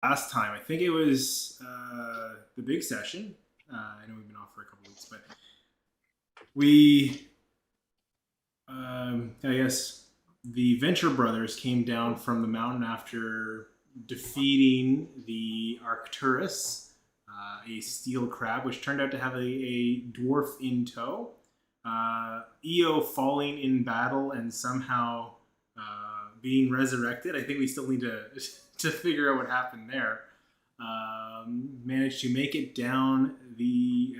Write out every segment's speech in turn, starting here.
last time. I think it was the big session. I know we've been off for a couple weeks, but we, I guess, the Venture Brothers came down from the mountain after defeating the Arcturus, a steel crab, which turned out to have a dwarf in tow. Eo falling in battle and somehow being resurrected. I think we still need to to figure out what happened there. Managed to make it down the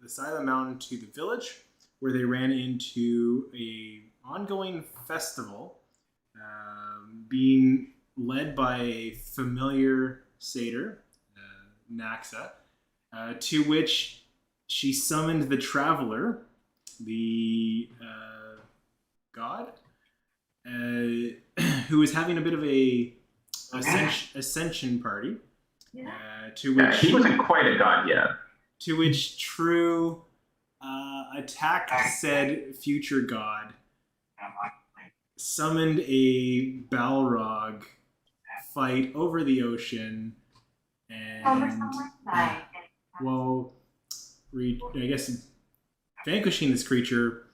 side of the mountain to the village, where they ran into a ongoing festival being led by a familiar satyr, Naxa, to which she summoned the traveler, the god, who was having a bit of a ascension party. To which he wasn't quite a god yet. To which True attacked said future god, summoned a Balrog fight over the ocean, and well, I guess vanquishing this creature,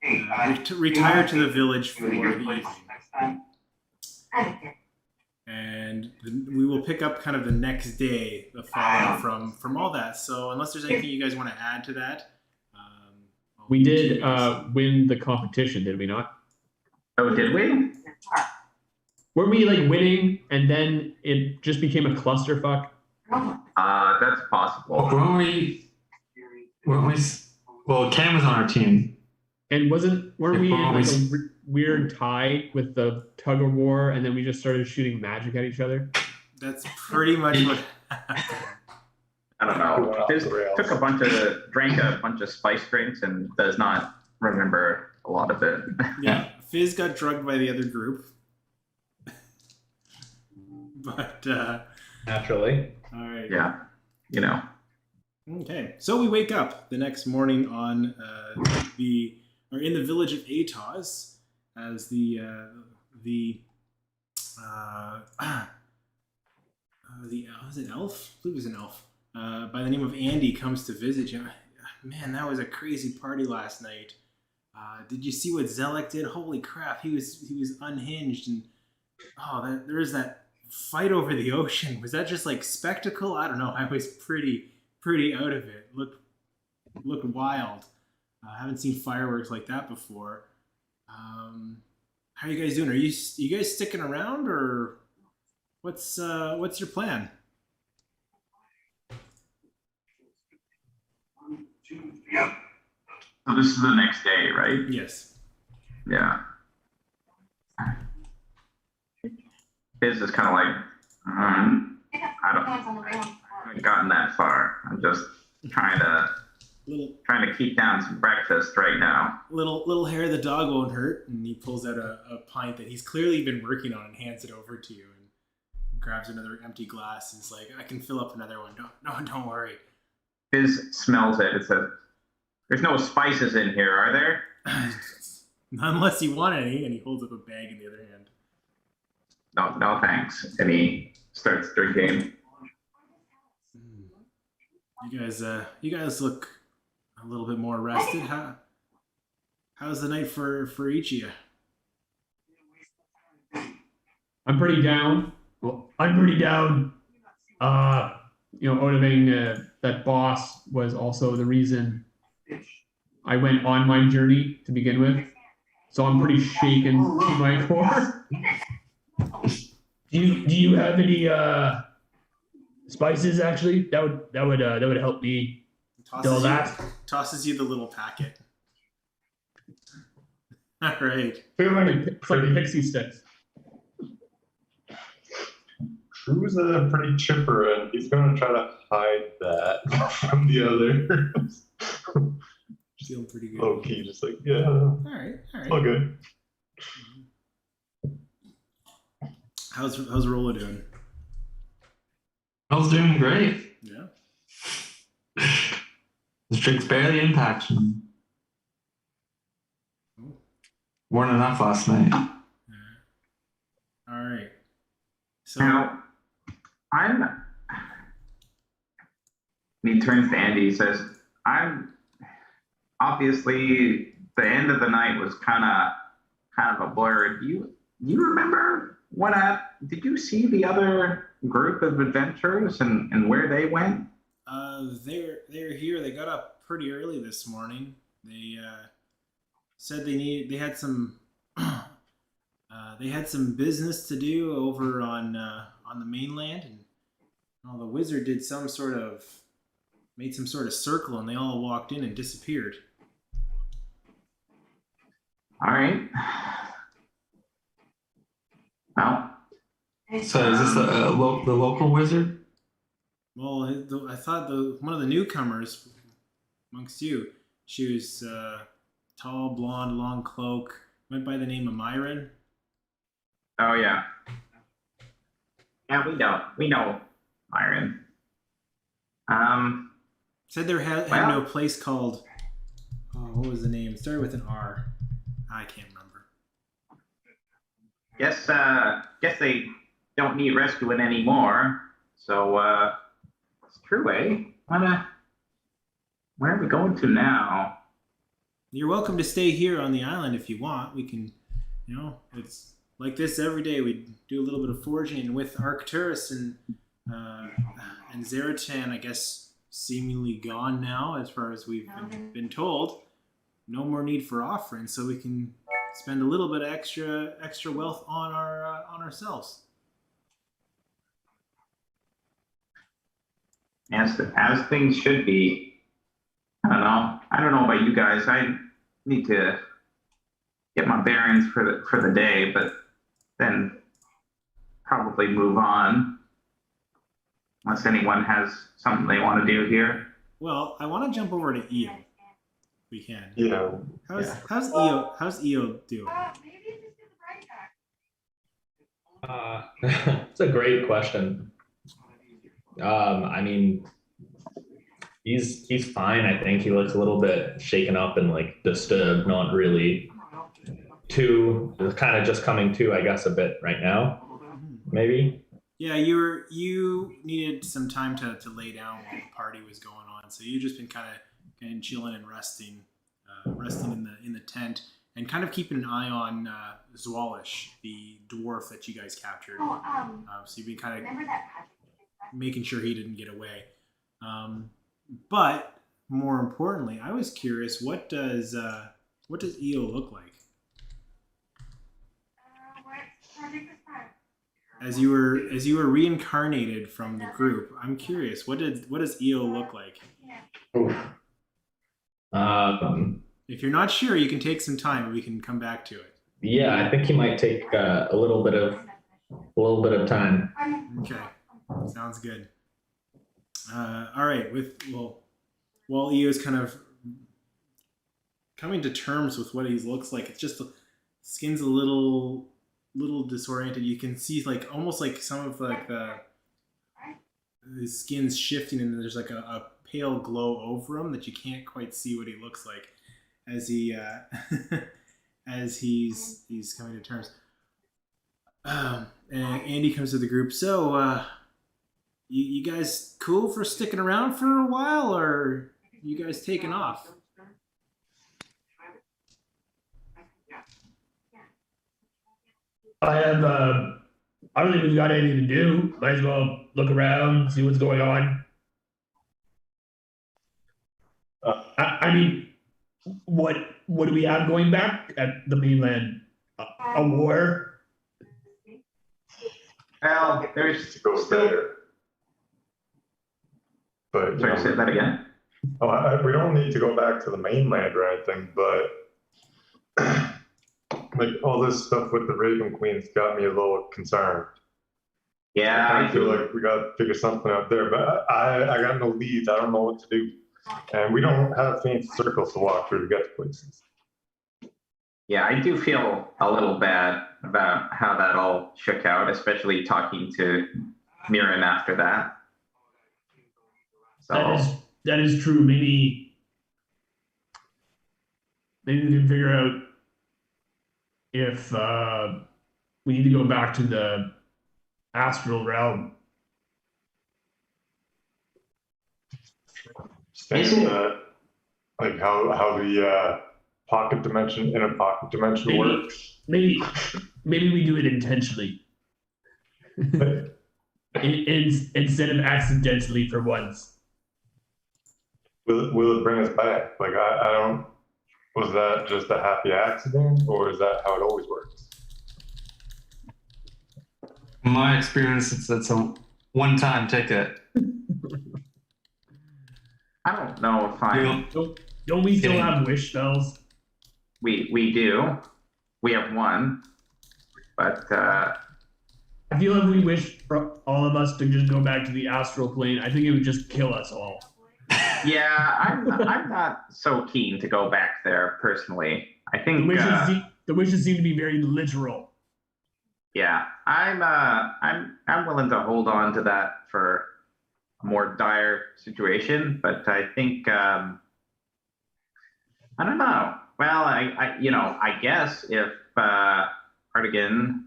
retired to the village for the evening. And we will pick up kind of the next day, the fallout from all that. So unless there's anything you guys want to add to that. We did win the competition, did we not? Oh, did we? Weren't we like winning and then it just became a clusterfuck? That's possible. Weren't we? Well, Cam was on our team. And weren't we in like a weird tie with the tug of war, and then we just started shooting magic at each other? That's pretty much what happened. I don't know. Fizz drank a bunch of spice drinks and does not remember a lot of it. Yeah, Fizz got drugged by the other group. But naturally. All right. Yeah, you know. Okay, so we wake up the next morning on in the village of Atos, as the was it elf? I believe it was an elf by the name of Andy comes to visit you. Man, that was a crazy party last night. Did you see what Zelek did? Holy crap, he was unhinged, and there was that fight over the ocean. Was that just like spectacle? I don't know. I was pretty out of it. Looked wild. I haven't seen fireworks like that before. How are you guys doing? Are you guys sticking around, or what's your plan? So this is the next day, right? Yes. Yeah. Fizz is kind of like, I haven't gotten that far. I'm just trying to keep down some breakfast right now. Little hair, the dog won't hurt. And he pulls out a pint that he's clearly been working on and hands it over to you, and grabs another empty glass and is like, I can fill up another one. Don't worry. Fizz smells it. It says, there's no spices in here, are there? Unless you want any. And he holds up a bag in the other hand. No thanks. And he starts drinking. You guys look a little bit more rested. How's the night for each of you? I'm pretty down. Odiving, that boss was also the reason I went on my journey to begin with. So I'm pretty shaken to my core. Do you have any spices? Actually, that would help me. Tosses you the little packet. All right. It's like pixie sticks. Drew's pretty chipper, and he's going to try to hide that from the others. Feeling pretty good. Low key, just like, yeah. All right. All good. How's Rolo doing? I was doing great. Yeah. This drink's barely impacted me. Weren't enough last night. All right. So Now, I'm. And he turns to Andy. He says, "I'm obviously the end of the night was kind of a blur. Do you remember what? Did you see the other group of adventurers and where they went?" They're here. They got up pretty early this morning. They said they had some they had some business to do over on the mainland, and the wizard did made some sort of circle, and they all walked in and disappeared. All right. Well, So is this the local wizard? Well, I thought one of the newcomers amongst you, she was tall, blonde, long cloak, went by the name of Myron. oh yeah, yeah, we know, Myron. Said there had Well- no place called. Oh, what was the name? It started with an R. I can't remember. Guess they don't need rescuing anymore. So it's true, eh? Where are we going to now? You're welcome to stay here on the island if you want. We can, it's like this every day. We do a little bit of foraging, and with Arcturus and Zaratan, I guess seemingly gone now, as far as we've been told. No more need for offerings, so we can spend a little bit of extra wealth on ourselves. As things should be. I don't know about you guys. I need to get my bearings for the day, but then probably move on. Unless anyone has something they want to do here. Well, I want to jump over to Eo. If we can. Yeah. How's Eo doing? It's a great question. I mean, he's fine. I think he looks a little bit shaken up and like disturbed, not really too, kind of just coming to, I guess, a bit right now, maybe. Yeah, you needed some time to lay down while the party was going on, so you've just been kind of chilling and resting in the tent, and kind of keeping an eye on Zwalish, the dwarf that you guys captured. So you've been kind of making sure he didn't get away. But more importantly, I was curious, what does Eo look like? As you were reincarnated from the group, I'm curious, what does Eo look like? If you're not sure, you can take some time and we can come back to it. Yeah, I think he might take a little bit of time. Okay, sounds good. All right, while Eo's kind of coming to terms with what he looks like, it's just skin's a little disoriented. You can see like almost like some of like the skin's shifting, and there's like a pale glow over him that you can't quite see what he looks like as he as he's coming to terms. And Andy comes to the group. So you guys cool for sticking around for a while, or you guys taking off? I don't think we've got anything to do. Might as well look around, see what's going on. I mean, what do we have going back at the mainland? A war? Well, there's To go still. there. But Sorry, say that again. we don't need to go back to the mainland or anything, but like all this stuff with the Raven Queen's got me a little concerned. Yeah, I feel like we got to figure something out there, but I got no leads. I don't know what to do, and we don't have fancy circles to walk through to get to places. Yeah, I do feel a little bad about how that all shook out, especially talking to Mirren after that. So That is true. Maybe we can figure out if we need to go back to the astral realm Isn't- that, like how the pocket dimension in a pocket dimension Maybe- works? Maybe we do it intentionally. Instead of accidentally for once. Will it bring us back? Like I don't. Was that just a happy accident, or is that how it always works? In my experience, it's a one-time ticket. I don't know if I'm. Don't we still Kidding. have wish spells? We do. We have one, but I feel like we wish for all of us to just go back to the astral plane. I think it would just kill us all. yeah, I'm not so keen to go back there personally. I The think wishes seem to be very literal. yeah, I'm willing to hold on to that for a more dire situation, but I think I don't know. Well, I guess if Cardigan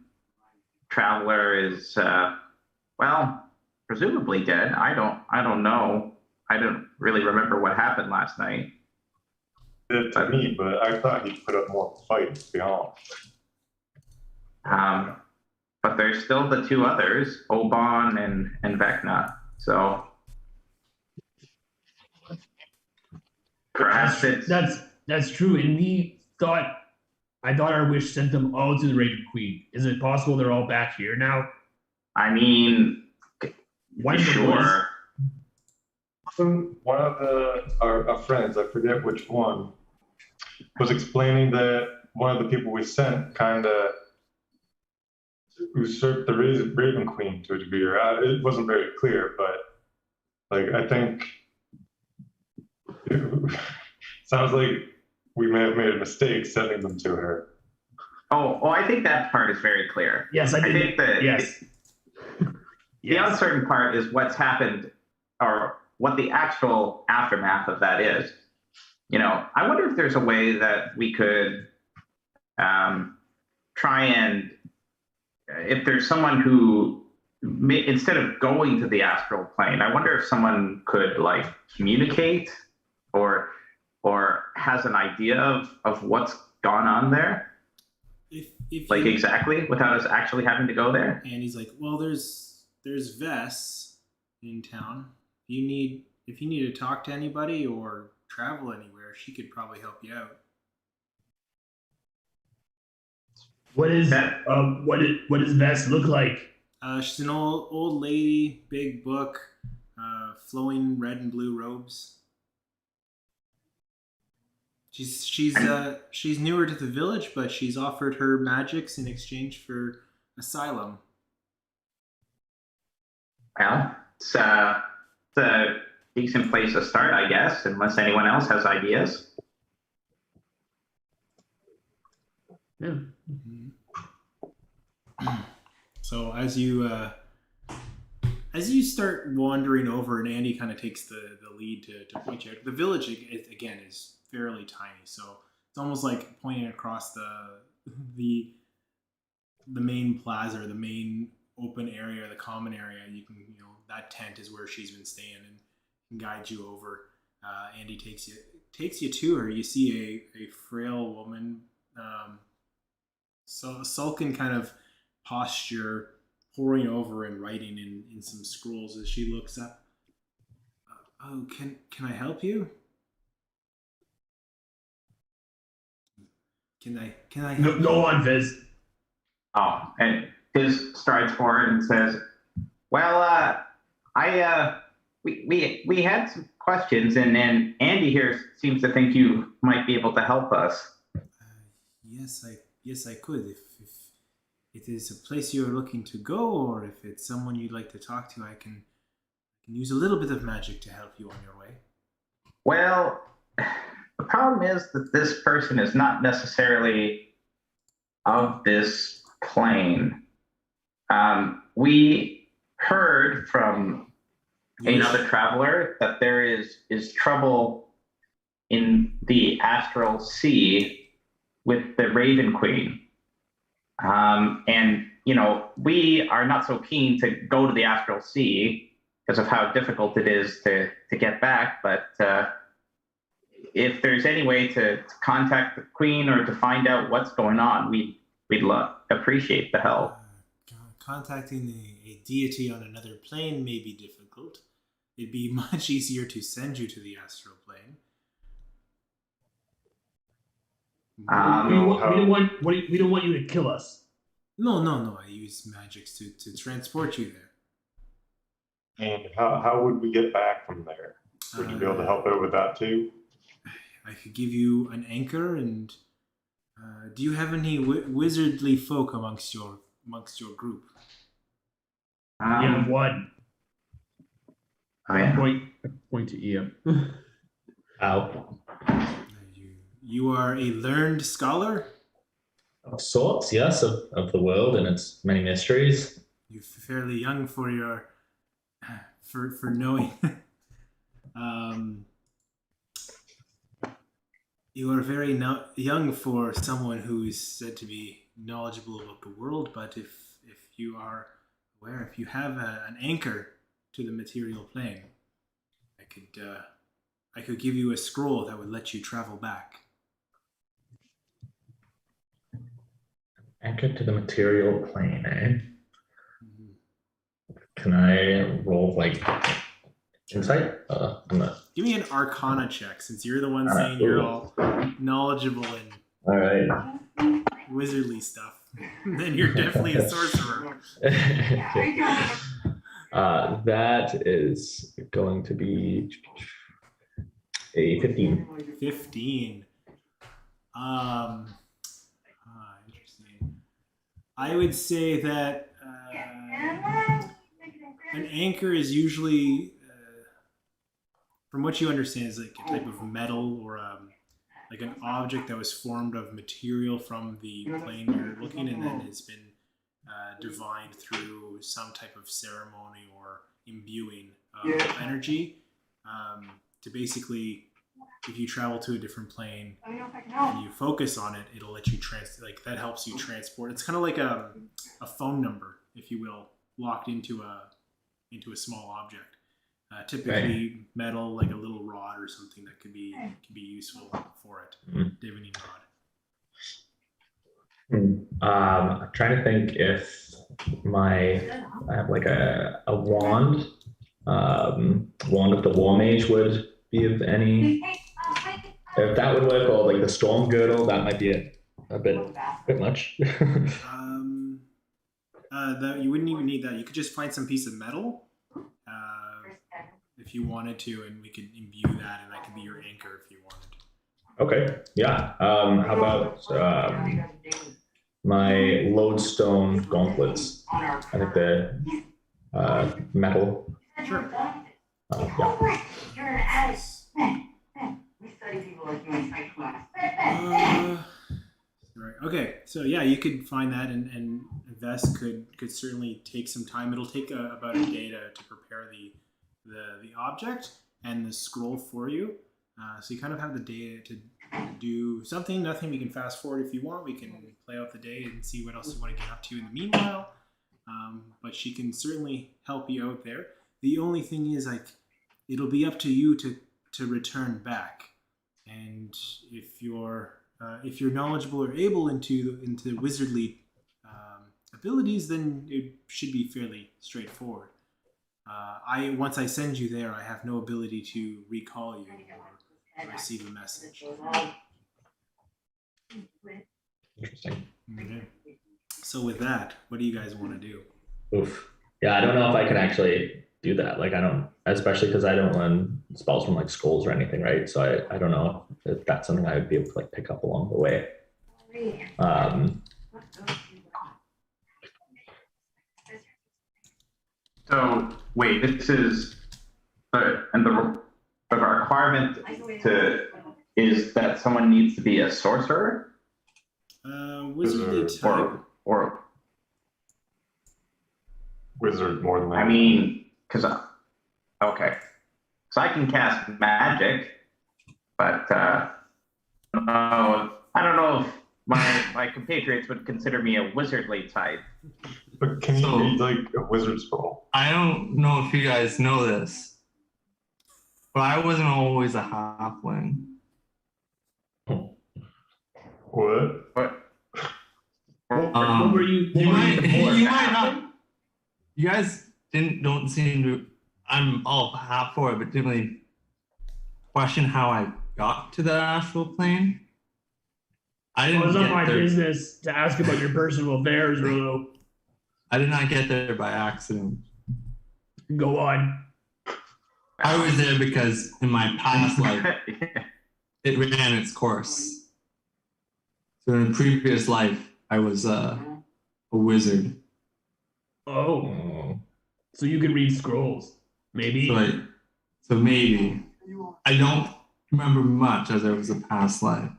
Traveler is well, presumably dead. I don't know. I don't really remember what happened last night. It to me, but I thought he'd put up more of a fight, to be honest. But there's still the two others, Oban and Vecna. So perhaps it's That's true. And I thought our wish sent them all to the Raven Queen. Is it possible they're all back here now? I mean, One of the boys- sure. One of our friends, I forget which one, was explaining that one of the people we sent kind of usurped the Raven Queen to a degree. Or, it wasn't very clear, but like I think it sounds like we may have made a mistake sending them to her. Oh, I think that part is very clear. Yes, I I did. think that Yes. the uncertain part is what's happened or what the actual aftermath of that is. I wonder if there's a way that we could try and, if there's someone who, instead of going to the astral plane, I wonder if someone could like communicate or has an idea of what's gone on there, If like you- exactly, without us actually having to go there. And he's like, well, there's Vess in town. If you need to talk to anybody or travel anywhere, she could probably help you out. What is That- what does Vess look like? She's an old lady, big book, flowing red and blue robes. She's newer to the village, but she's offered her magics in exchange for asylum. Well, it's a decent place to start, I guess, unless anyone else has ideas. Yeah. So as you start wandering over, and Andy kind of takes the lead to point you out. The village again is fairly tiny, so it's almost like pointing across the main plaza or the main open area, the common area. You can that tent is where she's been staying and can guide you over. Andy takes you to her. You see a frail woman, so sullen kind of posture, poring over and writing in some scrolls as she looks up. Oh, can I help you? Can I help you? Go on, Viz. Oh, and Fizz strides forward and says, "Well, we had some questions, and Andy here seems to think you might be able to help us." Yes, I could. If it is a place you're looking to go, or if it's someone you'd like to talk to, I can use a little bit of magic to help you on your way. Well, the problem is that this person is not necessarily of this plane. We heard from another traveler that there is trouble in the astral sea with the Raven Queen. And we are not so keen to go to the astral sea because of how difficult it is to get back. But if there's any way to contact the Queen or to find out what's going on, we'd appreciate the help. Contacting a deity on another plane may be difficult. It'd be much easier to send you to the astral plane. We don't want you to kill us. No. I use magics to transport you there. And how would we get back from there? Would you be able to help out with that too? I could give you an anchor, and do you have any wizardly folk amongst your group? Yeah, one. Oh, yeah. Point to Ian. Ow. You are a learned scholar? Of sorts, yes, of the world and its many mysteries. You're fairly young for knowing. You are very young for someone who is said to be knowledgeable about the world, but if you are aware, if you have an anchor to the material plane, I could give you a scroll that would let you travel back. Anchored to the material plane, eh? Mm-hmm. Can I roll like insight? I'm not. Give me an Arcana check, since you're the one saying you're all knowledgeable in All right. wizardly stuff. Then you're definitely a sorcerer. Okay. That is going to be a 15. 15. Interesting. I would say that an anchor is usually, from what you understand, is like a type of metal or like an object that was formed of material from the plane you're looking, and then has been divined through some type of ceremony or imbuing of energy to basically, if you travel to a different plane and you focus on it, it'll let you that helps you transport. It's kind of like a phone number, if you will, locked into a small object. Typically metal, like a little rod or something that could be useful for it. Divining rod. I'm trying to think if I have like a wand, wand of the war mage would be of any. If that would work, or like the storm girdle, that might be a bit much. You wouldn't even need that. You could just find some piece of metal, if you wanted to, and we could imbue that, and that could be your anchor if you wanted. Okay, yeah. How about my lodestone gauntlets? I think the metal. Sure. Yeah. Right. Okay. So yeah, you could find that, and Vess could certainly take some time. It'll take about a day to prepare the object and the scroll for you. So you kind of have the day to do something. Nothing. We can fast forward if you want. We can play out the day and see what else you want to get up to in the meanwhile. But she can certainly help you out there. The only thing is, like, it'll be up to you to return back. And if you're knowledgeable or able into wizardly abilities, then it should be fairly straightforward. Once I send you there, I have no ability to recall you or receive a message. Interesting. Okay. So with that, what do you guys want to do? Oof. Yeah, I don't know if I can actually do that. Like, I don't, especially because I don't learn spells from like scrolls or anything, right? So I don't know if that's something I would be able to like pick up along the way. So wait, this is and the requirement is that someone needs to be a sorcerer, Wizardly type. or Wizard more than that. I mean, okay, so I can cast magic, but I don't know if my compatriots would consider me a wizardly type. But can you So- read like a wizard scroll? I don't know if you guys know this, but I wasn't always a halfling. What? What? What were you? You what were might, before? you might not. You guys don't seem to. I'm all half for it, but didn't really question how I got to the astral plane. I Well, didn't it's not get my there. business to ask about your personal affairs, Rolo. I did not get there by accident. Go on. I was there because in my past life Yeah. it ran its course. So in a previous life, I was a wizard. Oh, so you can read scrolls, maybe. So maybe I don't remember much as it was a past life.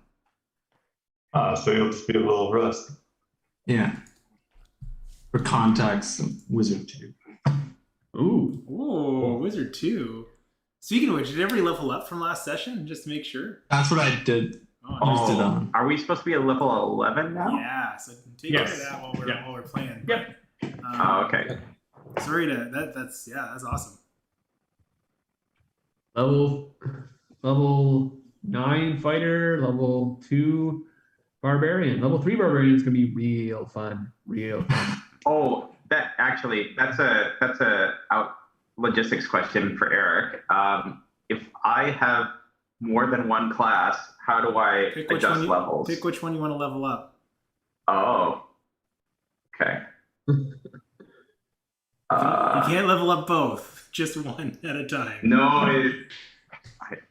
So you'll just be a little rusty. Yeah. For context, wizard too. Ooh. Ooh, Wizard 2. Speaking of which, did everybody level up from last session just to make sure? That's what I did. Oh, Used it on. Are we supposed to be at level 11 now? yeah. So take Yes. care of that while we're playing. Yep. Oh, okay. Sorry to that's awesome. Level 9 fighter, level 2 barbarian, level 3 barbarian is gonna be real fun. Real fun. Oh, that's a logistics question for Eric. If I have more than one class, how do I adjust levels? Pick which one you want to level up. Oh, okay. You can't level up both, just one at a time. No,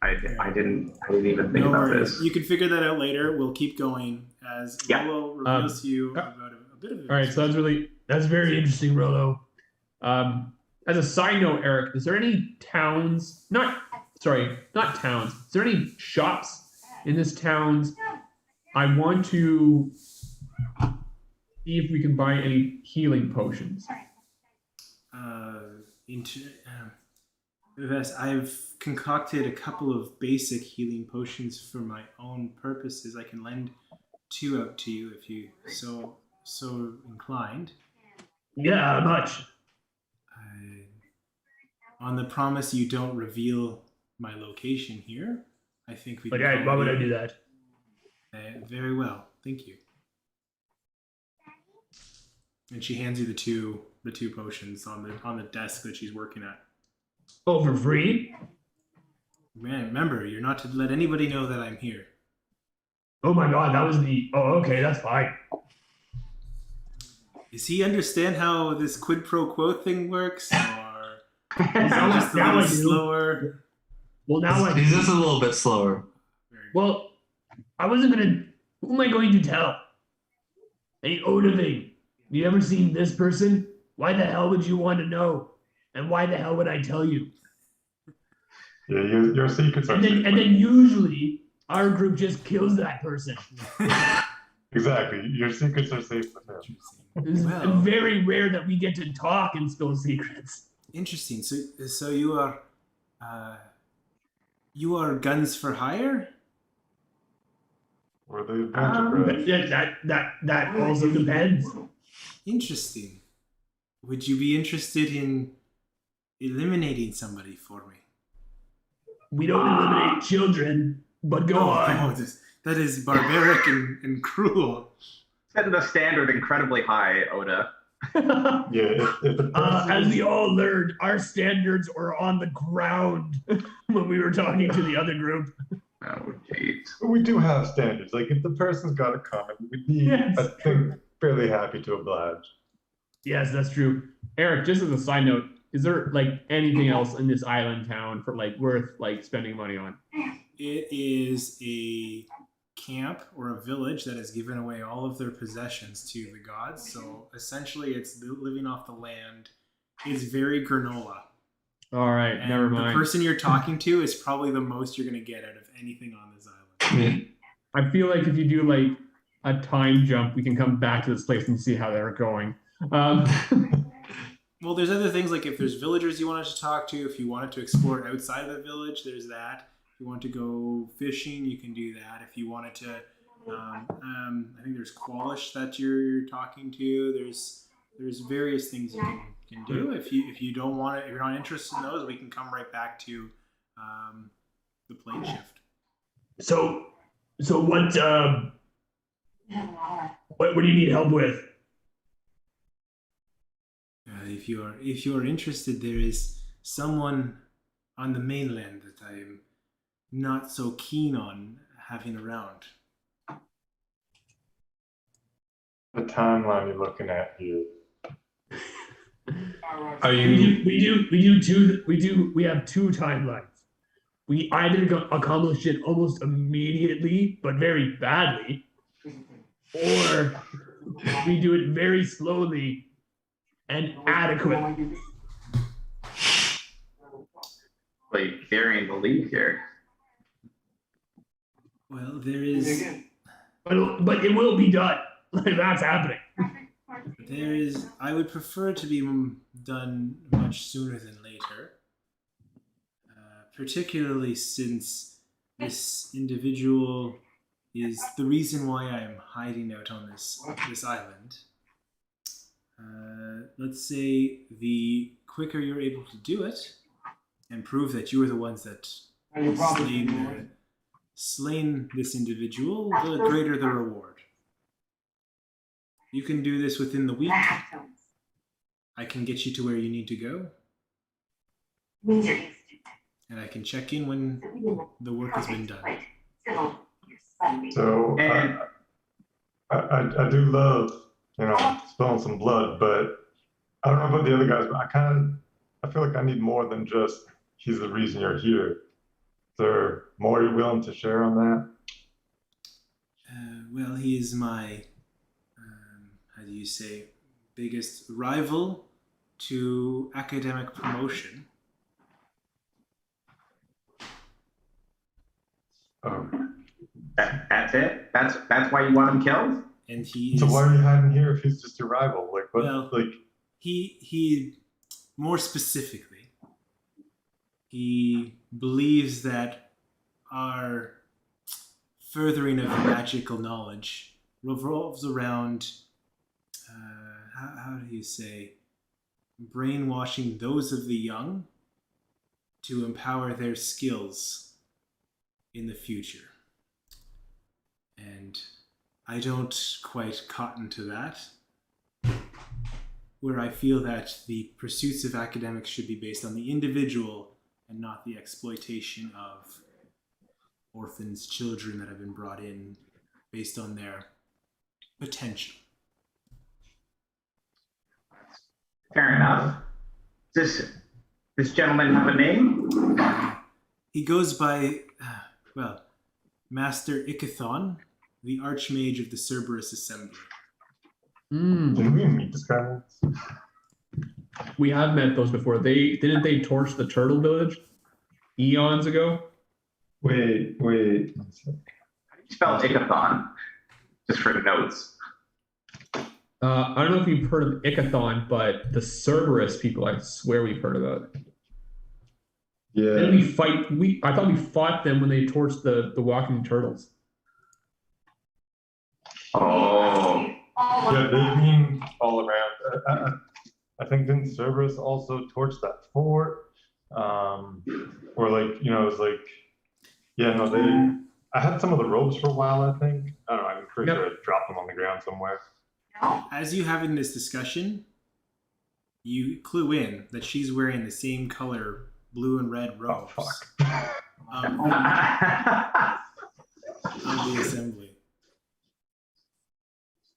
I didn't even think No about worries. this. You can figure that out later. We'll keep going as Yeah. Rolo reveals to you about a bit of it. All right, so that's very interesting, Rolo. As a side note, Eric, is there any towns? Not towns. Is there any shops in this towns? I want to see if we can buy any healing potions. Yes, I've concocted a couple of basic healing potions for my own purposes. I can lend 2 out to you if you so inclined. Yeah, how much? On the promise you don't reveal my location here, I think we. Okay, why would I do that? Very well, thank you. And she hands you the two potions on the desk that she's working at. Oh, for free? Man, remember, you're not to let anybody know that I'm here. Oh my god, that was the. Oh, okay, that's fine. Does he understand how this quid pro quo thing works, or Now just a I little do. slower? Well, now I. He's just a little bit slower. Well, I wasn't gonna. Who am I going to tell? Hey, Odoving, you ever seen this person? Why the hell would you want to know? And why the hell would I tell you? Yeah, your secrets are And safe. then usually our group just kills that person. Exactly. Your secrets are safe with him. It's Well, very rare that we get to talk and spill secrets. interesting. So you are guns for hire? Or the adventure That also depends. Interesting. Would you be interested in eliminating somebody for me? We don't eliminate children, but go on. That is barbaric and cruel. Setting the standard incredibly high, Oda. Yeah, if the person As we all learned, our standards were on the ground when we were talking to the other group. Oh, jeez. we do have standards. Like if the person's got a comment, we'd be, Yes. I think, fairly happy to oblige. Yes, that's true. Eric, just as a side note, is there like anything else in this island town for like worth like spending money on? It is a camp or a village that has given away all of their possessions to the gods. So essentially, it's living off the land. It's very granola. All right, And never the mind. person you're talking to is probably the most you're going to get out of anything on this island. I feel like if you do like a time jump, we can come back to this place and see how they're going. Well, there's other things like if there's villagers you wanted to talk to, if you wanted to explore outside of the village, there's that. If you want to go fishing, you can do that. If you wanted to, I think there's Qualish that you're talking to. There's there's various things you can do. If you don't want it, if you're not interested in those, we can come right back to the plane shift. So what do you need help with? If you're interested, there is someone on the mainland that I am not so keen on having around. The timeline you're looking at here. Are you? We have two timelines. We either accomplish it almost immediately, but very badly, or we do it very slowly and adequately. Like varying belief here. Well, there is But it will be done. Like, that's happening. I would prefer to be done much sooner than later. Particularly since this individual is the reason why I am hiding out on this island. Let's say the quicker you're able to do it and prove that you were the ones that slain this individual, the greater the reward. You can do this within the week. I can get you to where you need to go. And I can check in when the work has been done. So I do love, spilling some blood, but I don't know about the other guys, but I feel like I need more than just he's the reason you're here. Is there more you're willing to share on that? Well, he is my, how do you say, biggest rival to academic promotion. That's it? That's why you want him killed? And he is, So why are you hiding here if he's just your rival? Like what? Well, he more specifically, he believes that our furthering of magical knowledge revolves around, how do you say, brainwashing those of the young to empower their skills in the future. And I don't quite cotton to that, where I feel that the pursuits of academics should be based on the individual and not the exploitation of orphans, children that have been brought in based on their potential. Fair enough. Does this gentleman have a name? He goes by, Master Ikathon, the Archmage of the Cerberus Assembly. Can we meet this guy once? We have met those before. Didn't they torch the turtle village eons ago? Wait. How do you spell Ickathon? Just for notes. I don't know if you've heard of Ikathon, but the Cerberus people, I swear we've heard about it. Yeah. Didn't I thought we fought them when they torched the walking turtles. Oh. Yeah, they've been all around. I think didn't Cerberus also torch that fort? Or like, it was like, I had some of the ropes for a while, I think. I don't know, I'm pretty sure I dropped them on the ground somewhere. As you having this discussion, you clue in that she's wearing the same color blue and red robes of the assembly.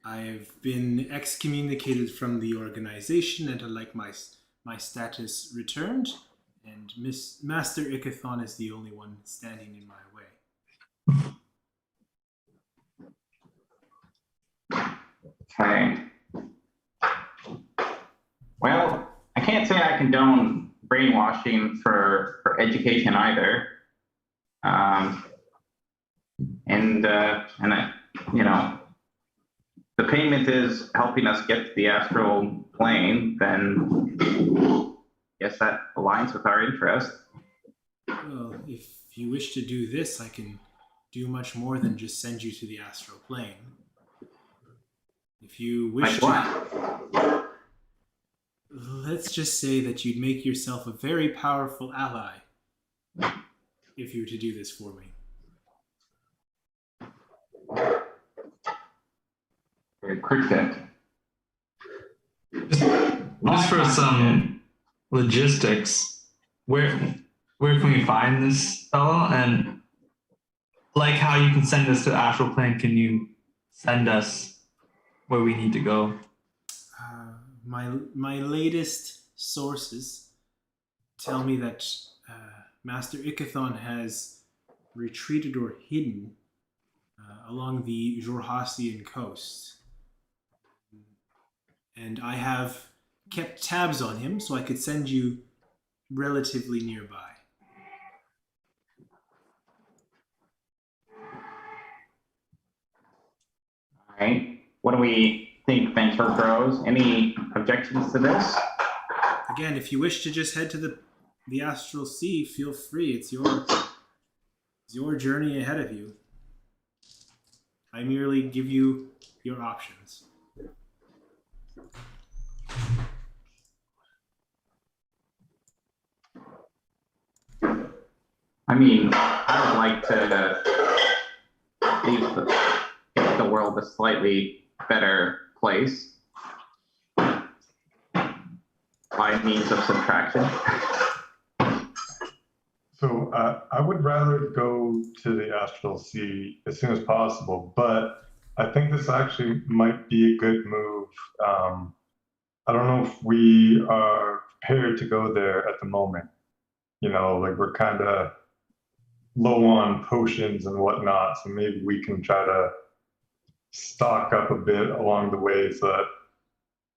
I've been excommunicated from the organization and I'd like my status returned, and Master Ikathon is the only one standing in my way. Okay. Well, I can't say I condone brainwashing for education either. The payment is helping us get to the astral plane, then guess that aligns with our interest. Well, if you wish to do this, I can do much more than just send you to the astral plane. If you wish Like what? Let's just say that you'd make yourself a very powerful ally if you were to do this for me. Very cryptic. Just for some logistics, where can we find this fellow? And like how you can send us to Astral Plane, can you send us where we need to go? My latest sources tell me that Master Ikathon has retreated or hidden along the Jorhassian coast. And I have kept tabs on him so I could send you relatively nearby. All right. What do we think, Venture Bros? Any objections to this? Again, if you wish to just head to the Astral Sea, feel free. It's your journey ahead of you. I merely give you your options. I mean, I would like to make the world a slightly better place by means of subtraction. So I would rather go to the Astral Sea as soon as possible, but I think this actually might be a good move. I don't know if we are prepared to go there at the moment. You know, like we're kind of low on potions and whatnot, so maybe we can try to stock up a bit along the way so that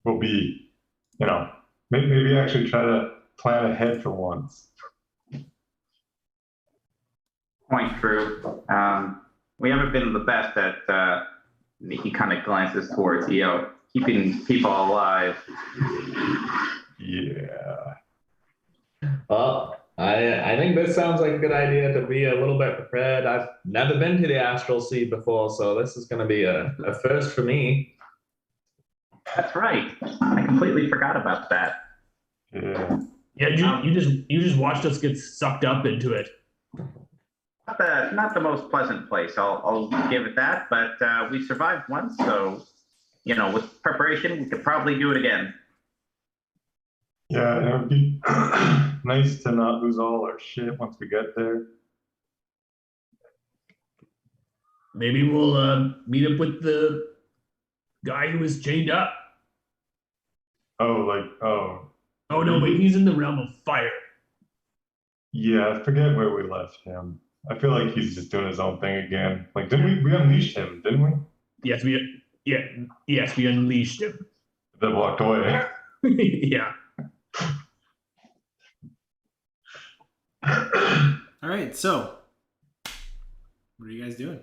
we'll be, you know, maybe actually try to plan ahead for once. Point true. We haven't been the best at, he kind of glances towards Eo, keeping people alive. Yeah. Well, I think this sounds like a good idea to be a little bit prepared. I've never been to the Astral Sea before, so this is going to be a first for me. That's right. I completely forgot about that. Yeah. Yeah, you just watched us get sucked up into it. Not the most pleasant place, I'll give it that, but we survived once, so, you know, with preparation, we could probably do it again. Yeah, and it would be nice to not lose all our shit once we get there. Maybe we'll meet up with the guy who was chained up. Oh, Oh no, but he's in the realm of fire. yeah, I forget where we left him. I feel like he's just doing his own thing again. Like, didn't we unleashed him, didn't we? Yes, we unleashed him. That walked away. Yeah. All right, so what are you guys doing?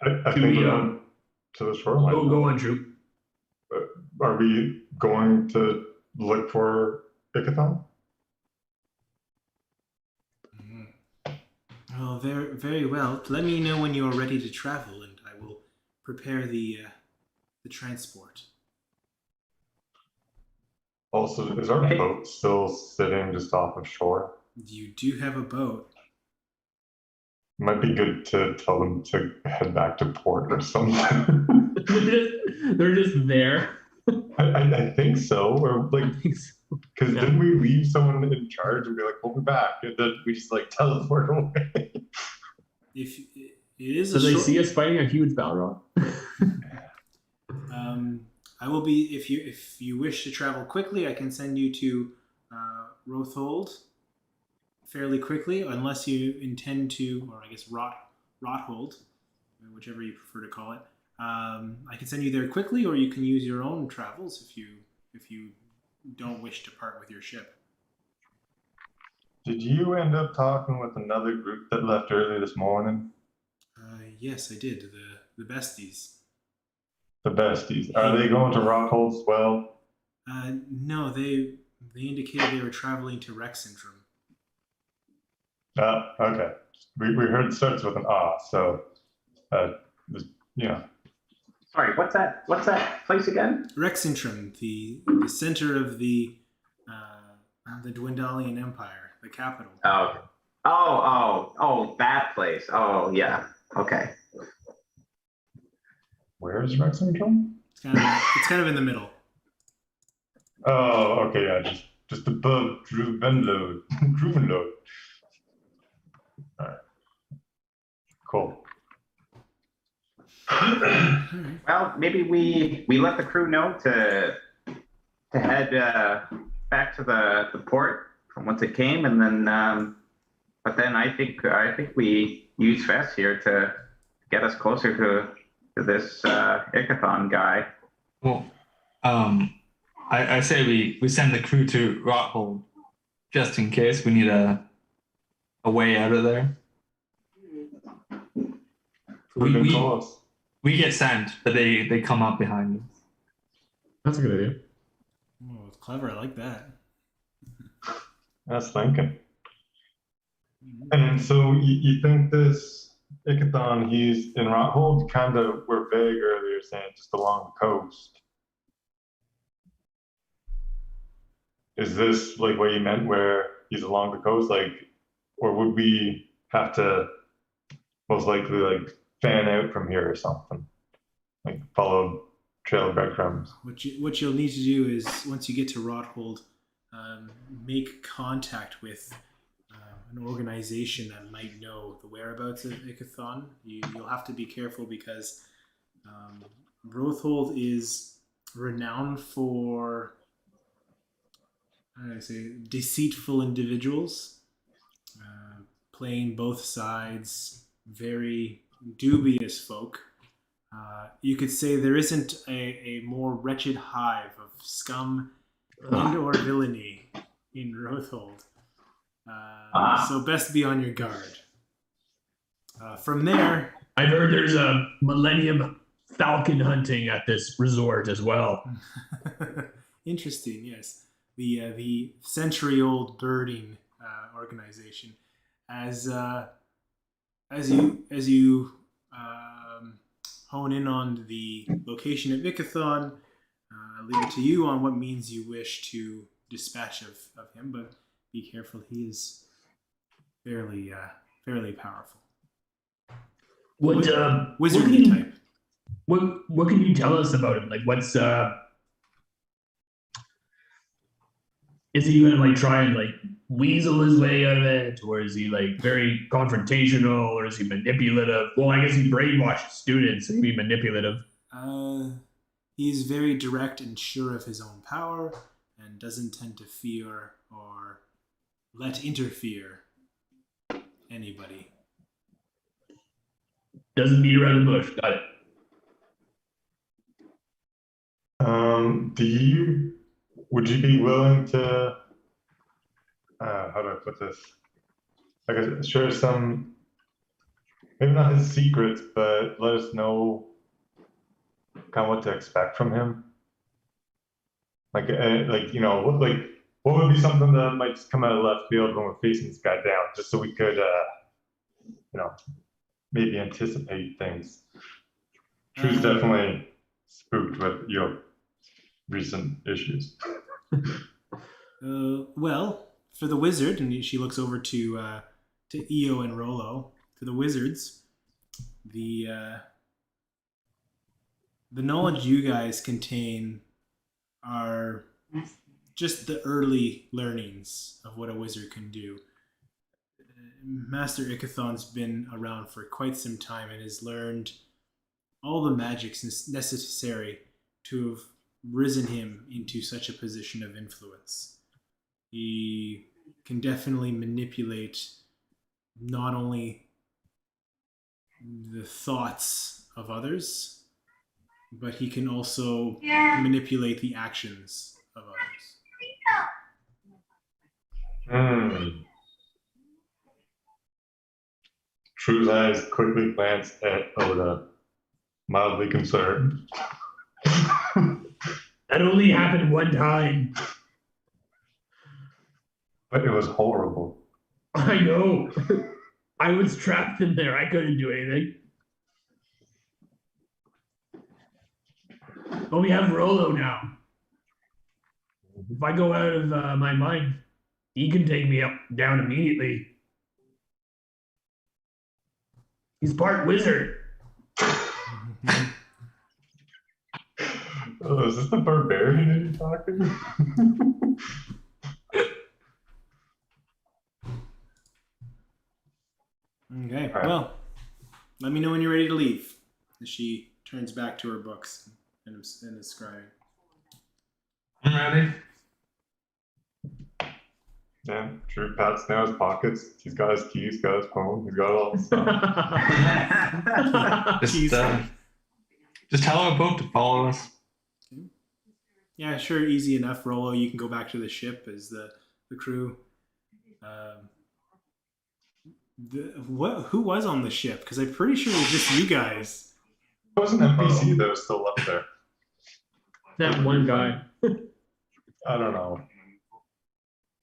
I think we're going to the shoreline. Go on, Troop. Are we going to look for Ikathon? Well, very, very well. Let me know when you are ready to travel, and I will prepare the transport. Also, is our boat still sitting just off of shore? You do have a boat. Might be good to tell them to head back to port or something. They're just there. I think so. Or like, because Yeah. didn't we leave someone in charge and be like, we'll be back? And then we just like teleport away. If it is So a they short, see us fighting a huge Balrog. I will be if you wish to travel quickly, I can send you to Rothold fairly quickly, unless you intend to, or I guess Rothold, whichever you prefer to call it. I can send you there quickly, or you can use your own travels if you don't wish to part with your ship. Did you end up talking with another group that left early this morning? Yes, I did. The besties. The besties. Are they going to Rockhold as well? No, they indicated they were traveling to Rexentrum. Okay. We heard it starts with an ah, so you know. So Sorry, what's that place again? Rexentrum, the center of the Dwendalian Empire, the capital. Oh, that place. Oh, yeah. Okay. Where is Rexington? It's kind of in the middle. Oh, okay, yeah, just above Druvenload. Druvenload. Alright. Cool. Well, maybe we let the crew know to head back to the port from whence it came, and then but then I think we use Fess here to get us closer to this Ikathon guy. Well, I say we send the crew to Rockhold just in case we need a way out of there. We get sent, but they come up behind us. That's a good idea. Oh, it's clever. I like that. That's thinking. And so you think this Ikathon, he's in Rockhold, kind of, we're vague earlier saying just along the coast. Is this like what you meant where he's along the coast? Like, or would we have to most likely like fan out from here or something? Like follow trail of breadcrumbs. What you'll need to do is, once you get to Rothold, make contact with an organization that might know the whereabouts of Ikathon. You'll have to be careful because Rothold is renowned for, how do I say, deceitful individuals, playing both sides, very dubious folk. You could say there isn't a more wretched hive of scum and or villainy in Rothold. So best be on your guard. From there, I've heard there's a Millennium Falcon hunting at this resort as well. interesting. Yes, the century-old birding organization. As you hone in on the location of Ikathon, I'll leave it to you on what means you wish to dispatch of him, but be careful. He is fairly powerful. Wizardly type. What can you tell us about him? Like, what's is he gonna like try and like weasel his way out of it, or is he like very confrontational, or is he manipulative? Well, I guess he brainwashes students, so he'd be manipulative. He's very direct and sure of his own power, and doesn't tend to fear or let interfere anybody. Doesn't beat around the bush. Got it. Would you be willing to, how do I put this? Like, share some, maybe not his secrets, but let us know kind of what to expect from him. Like you know, what would be something that might just come out of left field when we're facing this guy down, just so we could, you know, maybe anticipate things. Drew's definitely spooked with your recent issues. Well, for the wizard, and she looks over to Io and Rolo. For the wizards, the knowledge you guys contain are just the early learnings of what a wizard can do. Master Ikathon's been around for quite some time and has learned all the magics necessary to have risen him into such a position of influence. He can definitely manipulate not only the thoughts of others, but he can also manipulate the actions of others. True's eyes quickly glanced at Oda, mildly concerned. That only happened one time. But it was horrible. I know. I was trapped in there. I couldn't do anything. But we have Rolo now. If I go out of my mind, he can take me up down immediately. He's part wizard. Oh, is this the barbarian you're talking? Okay. All right. Well, let me know when you're ready to leave. As she turns back to her books and is scribing. I'm ready. Yeah, Drew pats down his pockets. He's got his keys, got his phone, he's got all the stuff. Just tell our boat to follow us. Yeah, sure, easy enough. Rolo, you can go back to the ship as the crew. Who was on the ship? Because I'm pretty sure it was just you guys. There was an NPC that was still up there. That one guy. I don't know.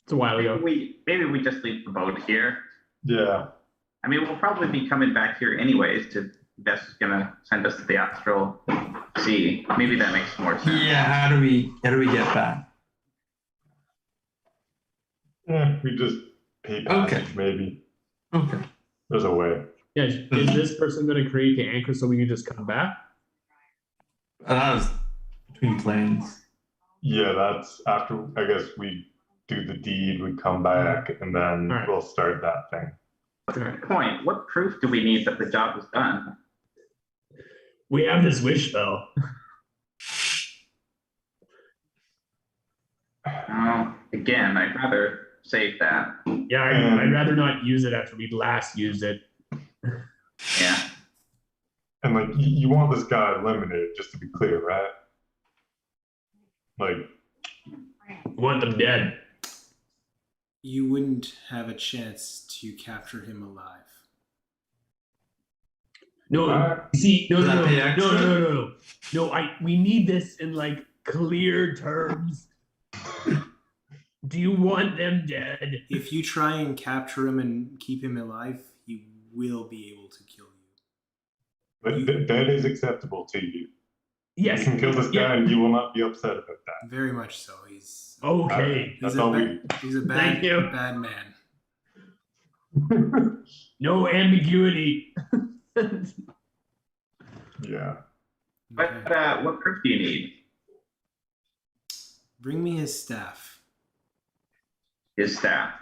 It's a while ago. Maybe we just leave the boat here. Yeah. I mean, we'll probably be coming back here anyways. That's gonna send us to the astral sea. Maybe that makes more sense. Yeah, how do we get back? Yeah, we just pay passage, Okay. maybe. Okay. There's a way. Yeah, is this person going to create the anchor so we can just come back? That was between planes. Yeah, that's after, I guess, we do the deed, we come back, and then All right. we'll start that thing. Good point. What proof do we need that the job was done? We have this wish spell. Again, I'd rather save that. Yeah, I'd rather not use it after we last used it. Yeah. And like, you want this guy eliminated, just to be clear, right? Like, Want them dead. You wouldn't have a chance to capture him alive. No, see, no, Is no, that no, the no, extra? no, no, no, no. We need this in like clear terms. Do you want them dead? If you try and capture him and keep him alive, he will be able to kill you. but that is acceptable to you. Yes. You can kill this guy and you will not be upset about that. Very much so. He's Okay. That's all we he's a Thank you. bad man. No ambiguity. Yeah. But Okay. what proof do you need? Bring me his staff. His staff.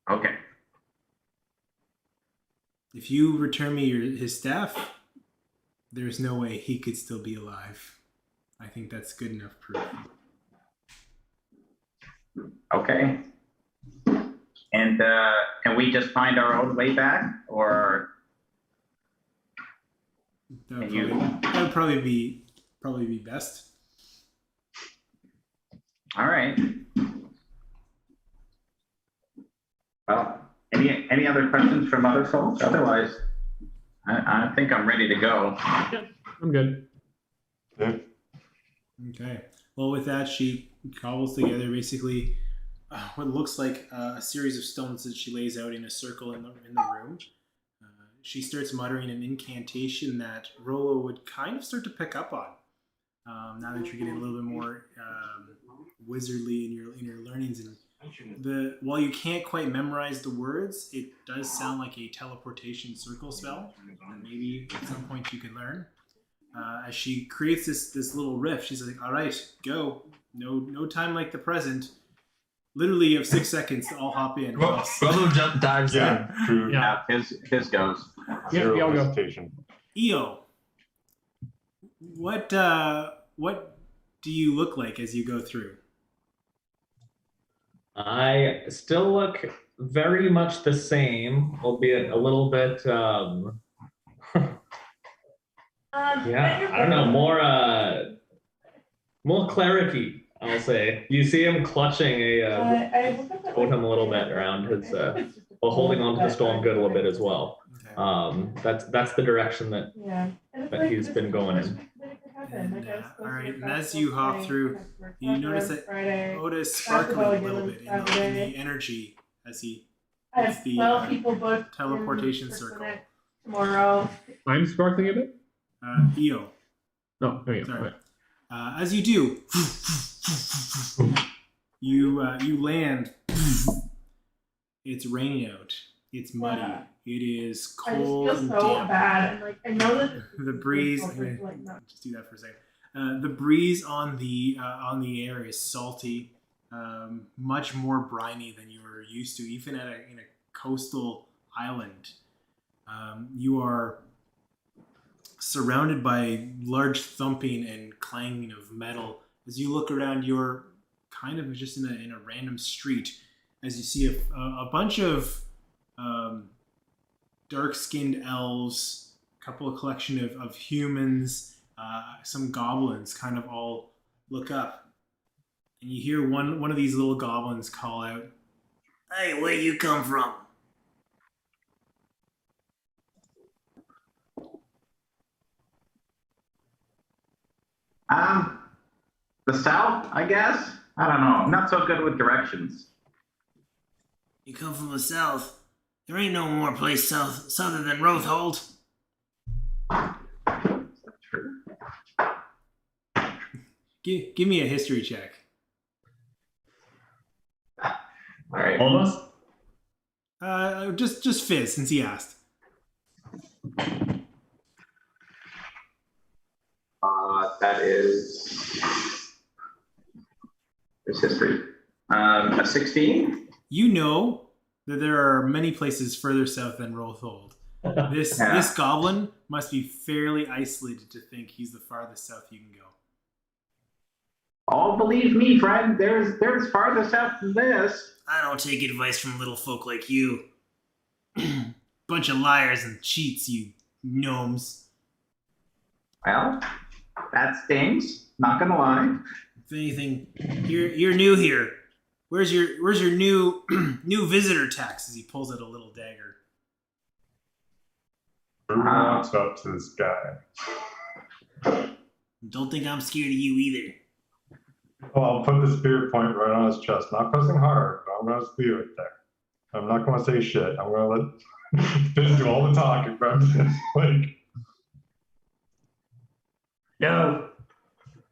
Okay. If you return me his staff, there's no way he could still be alive. I think that's good enough proof. Okay. And can we just find our own way back, or That would, And you- that would probably be best. all right? Well, any other questions from other folks? Otherwise, I think I'm ready to go. I'm good. Yeah. Okay. Well, with that, she cobbles together basically what looks like a series of stones that she lays out in a circle in the room. She starts muttering an incantation that Rolo would kind of start to pick up on. Now that you're getting a little bit more wizardly in your learnings, and while you can't quite memorize the words, it does sound like a teleportation circle spell that maybe at some point you could learn. As she creates this little riff, she's like, "All right, go. No time like the present. Literally, you have 6 seconds to all hop in." Well, Rolo dives Yeah. in. True. Yeah, his goes. Zero yeah, I'll go. hesitation. Eo, what do you look like as you go through? I still look very much the same, albeit a little bit yeah, I don't know, more cleric-y, I'll say. You see him clutching a totem a little bit around his while holding onto the storm good a little bit as well. Okay. That's the direction that he's been going in. And, all right, and as you hop through, you notice that Oda is sparkling a little bit in the energy as he hits the teleportation circle. Tomorrow. I'm sparkling a bit? Eo, No, okay. sorry. As you do, you land. It's raining out. It's muddy. Yeah. It is I just cold feel and so damp. bad, and like I know that The breeze. like no. Just do that for a second. The breeze on the air is salty, much more briny than you were used to, even in a coastal island. You are surrounded by large thumping and clanging of metal. As you look around, you're kind of just in a random street. As you see a bunch of dark-skinned elves, a couple of collection of humans, some goblins kind of all look up. And you hear one of these little goblins call out, "Hey, where you come from?" The south, I guess. I don't know. I'm not so good with directions. You come from the south. There ain't no more place souther than Rothold. True. Give me a history check. All right. All of us? Just Fizz, since he asked. That is this history. A 16. You know that there are many places further south than Rothold. This goblin must be fairly isolated to think he's the farthest south you can go. Oh, believe me, friend. There's farther south than this. I don't take advice from little folk like you. Bunch of liars and cheats, you gnomes. Well, that stings. Not gonna lie. If anything, you're new here. Where's your new new visitor tax? As he pulls out a little dagger. Who walks up to this guy? Don't think I'm scared of you either. Well, I'll put the spirit point right on his chest. Not pressing hard, but I'm gonna leave it there. I'm not gonna say shit. I'm gonna let Fizz do all the talking, bro. Like, Now,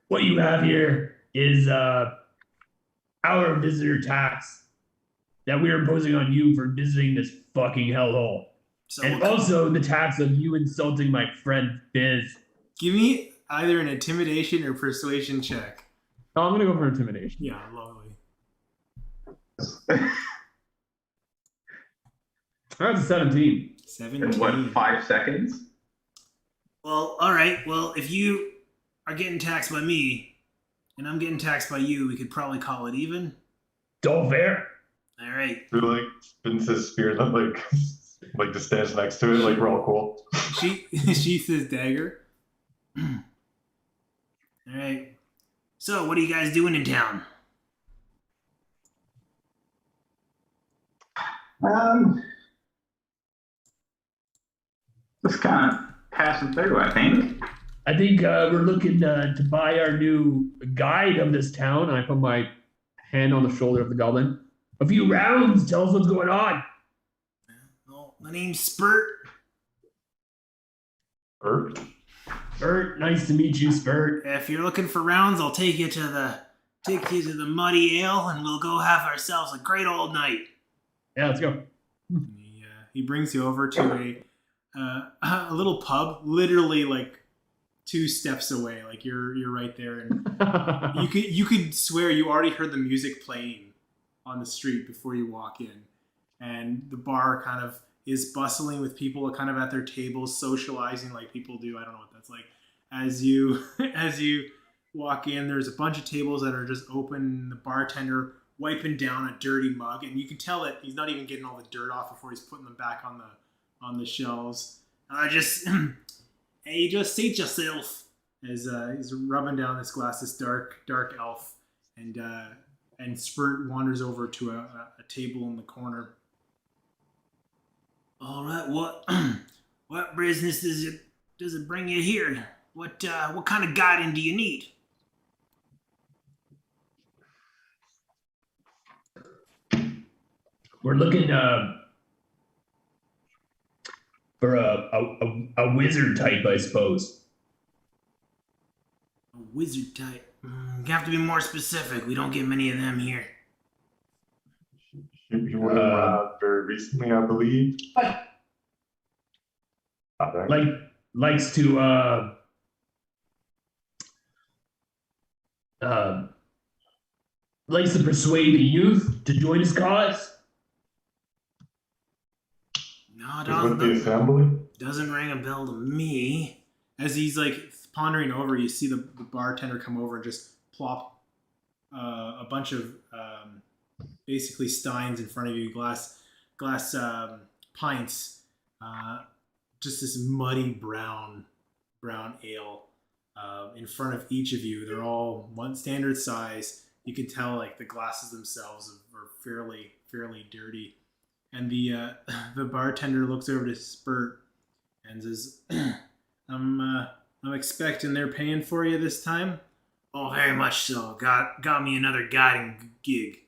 what you have here is our visitor tax that we are imposing on you for visiting this fucking hellhole. So And also the tax of you insulting my friend Biz. give me either an intimidation or persuasion check. Oh, I'm gonna go for intimidation. Yeah, lovely. That's a 17. 17. In what, 5 seconds? Well, all right. Well, if you are getting taxed by me and I'm getting taxed by you, we could probably call it even. It's all fair. All right. who like spins his spear and like just stands next to it, like we're all cool. She sheaths his dagger. All right. So, what are you guys doing in town? Just kind of passing through, I think. I think we're looking to buy our new guide of this town. And I put my hand on the shoulder of the goblin. A few rounds. Tell us what's going on. Well, my name's Spurt. Bert? Spurt, nice to meet you, Spurt. If you're looking for rounds, I'll take you to the Muddy Ale, and we'll go have ourselves a great old night. Yeah, let's go. He brings you over to a little pub, literally like 2 steps away. Like you're right there, and you could swear you already heard the music playing on the street before you walk in, and the bar kind of is bustling with people kind of at their tables socializing like people do. I don't know what that's like. As you walk in, there's a bunch of tables that are just open. The bartender wiping down a dirty mug, and you can tell that he's not even getting all the dirt off before he's putting them back on the shelves. Hey, just seat yourself. As he's rubbing down this glass, this dark elf, and Spurt wanders over to a table in the corner. All right, what business does it bring you here? What kind of guiding do you need? We're looking for a wizard type, I suppose. A wizard type. You have to be more specific. We don't get many of them here. He would have arrived very recently, I believe. But I think. Likes to likes to persuade the youth to join his cause. No, He's with the assembly. doesn't ring a bell to me. As he's like pondering over, you see the bartender come over and just plop a bunch of basically steins in front of you, glass pints, just this muddy brown ale in front of each of you. They're all one standard size. You can tell like the glasses themselves are fairly dirty. And the bartender looks over to Spurt and says, I'm expecting they're paying for you this time." "Oh, very much so. Got me another guiding gig."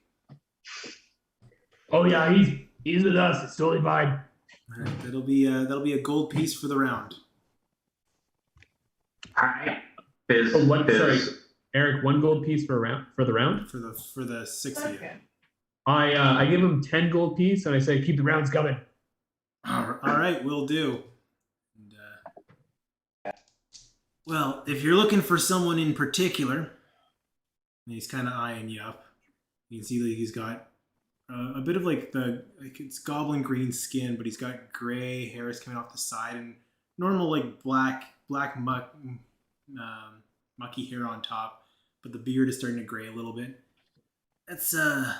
Oh yeah, he's with us. It's totally fine. All right, that'll be a gold piece for the round. All right. Fizz, Oh, what? Fizz. Sorry, Eric. 1 gold piece for the round. For the 6 of you. okay. I give him 10 gold piece and I say keep the rounds coming. All right, will do. And, well, if you're looking for someone in particular, and he's kind of eyeing you up. You can see that he's got a bit of like it's goblin green skin, but he's got gray hairs coming off the side and normal like black mucky hair on top, but the beard is starting to gray a little bit. That's the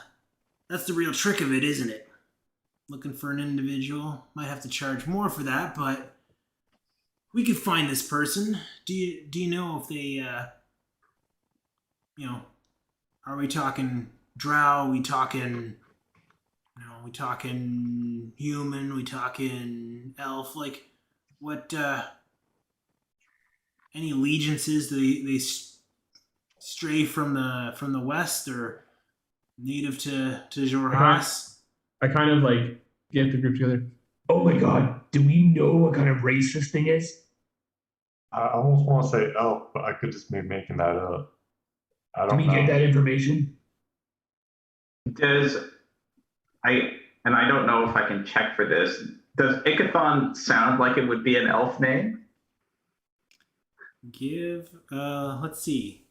real trick of it, isn't it? Looking for an individual. Might have to charge more for that, but we could find this person. Do you know if they are we talking drow? We talking human? We talking elf? Like what any allegiances? Do they stray from the west or native to Jorhas? I kind of like get the group together. Oh my god, do we know what kind of race this thing is? I almost want to say elf, but I could just be making that up. I Can don't we know. get that information? I don't know if I can check for this. Does Ikathon sound like it would be an elf name? Let's see.